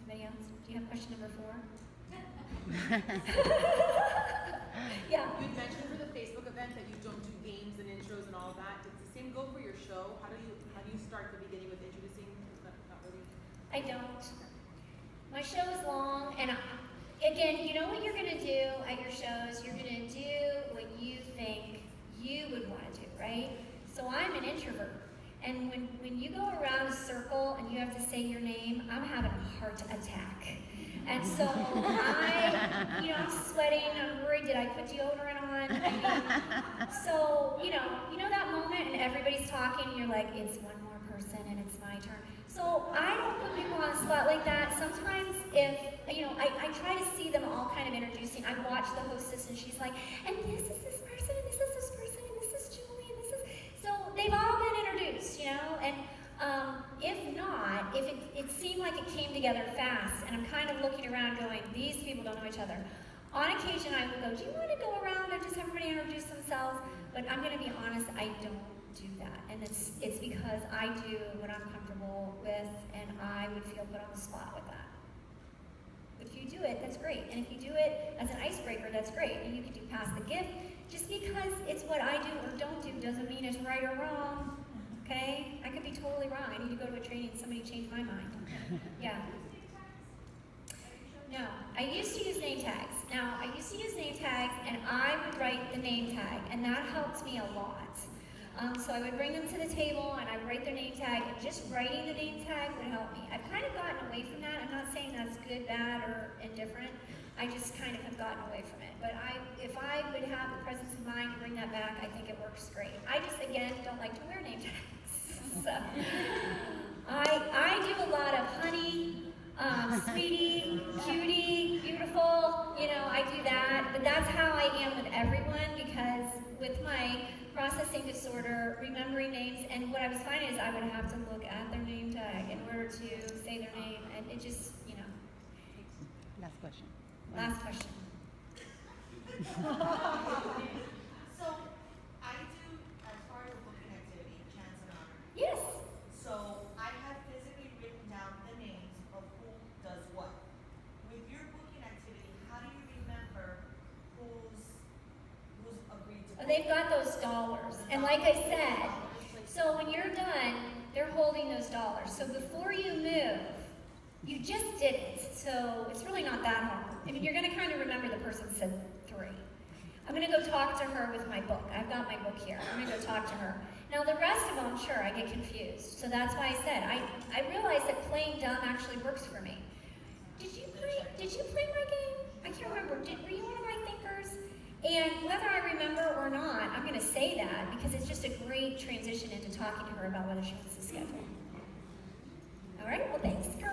Anybody else? Do you have question number 4? Yeah. You had mentioned for the Facebook event that you don't do games and intros and all that. Does the same go for your show? How do you start the beginning with introducing? Not really. I don't. My show is long, and again, you know what you're going to do at your shows? You're going to do what you think you would want to do, right? So I'm an introvert, and when you go around a circle and you have to say your name, I'm having a heart attack. And so I'm sweating, I'm worried, did I put deodorant on? I mean, so, you know that moment and everybody's talking and you're like, it's one more person and it's my turn. So I don't put people on the spot like that. Sometimes if, I try to see them all kind of introducing. I watch the hostess and she's like, and this is this person, and this is this person, and this is Julie, and this is, so they've all been introduced, and if not, if it seemed like it came together fast, and I'm kind of looking around going, these people don't know each other. On occasion, I will go, do you want to go around and just have everybody introduce themselves? But I'm going to be honest, I don't do that. And it's because I do what I'm comfortable with, and I would feel put on the spot with that. If you do it, that's great. And if you do it as an icebreaker, that's great. And you can do pass the gift. Just because it's what I do or don't do doesn't mean it's right or wrong. Okay? I could be totally wrong. I need to go to a training and somebody changed my mind. Yeah. No, I used to use name tags. Now, I used to use name tags, and I would write the name tag, and that helped me a lot. So I would bring them to the table, and I'd write their name tag, and just writing the name tag would help me. I've kind of gotten away from that. I'm not saying that's good, bad, or indifferent. I just kind of have gotten away from it. But if I would have the presence of mind to bring that back, I think it works great. I just, again, don't like to wear name tags. So I do a lot of honey, sweetie, cutie, beautiful, I do that. But that's how I am with everyone, because with my processing disorder, remembering names, and what I was finding is I would have to look at their name tag in order to say their name, and it just, Last question. Last question. So, I do, as part of the booking activity, chance and honor. Yes. So, I have physically written down the names of who does what. With your booking activity, how do you remember who's agreed to book? They've got those dollars, and like I said, so when you're done, they're holding those dollars. So before you move, you just did it, so it's really not that hard. I mean, you're going to kind of remember the person said 3. I'm going to go talk to her with my book. I've got my book here. I'm going to go talk to her. Now, the rest of them, sure, I get confused. So that's why I said, I realized that playing dumb actually works for me. Did you play my game? I can't remember. Were you one of my thinkers? And whether I remember or not, I'm going to say that because it's just a great transition into talking to her about whether she wants to schedule. All right, well, thanks, girl.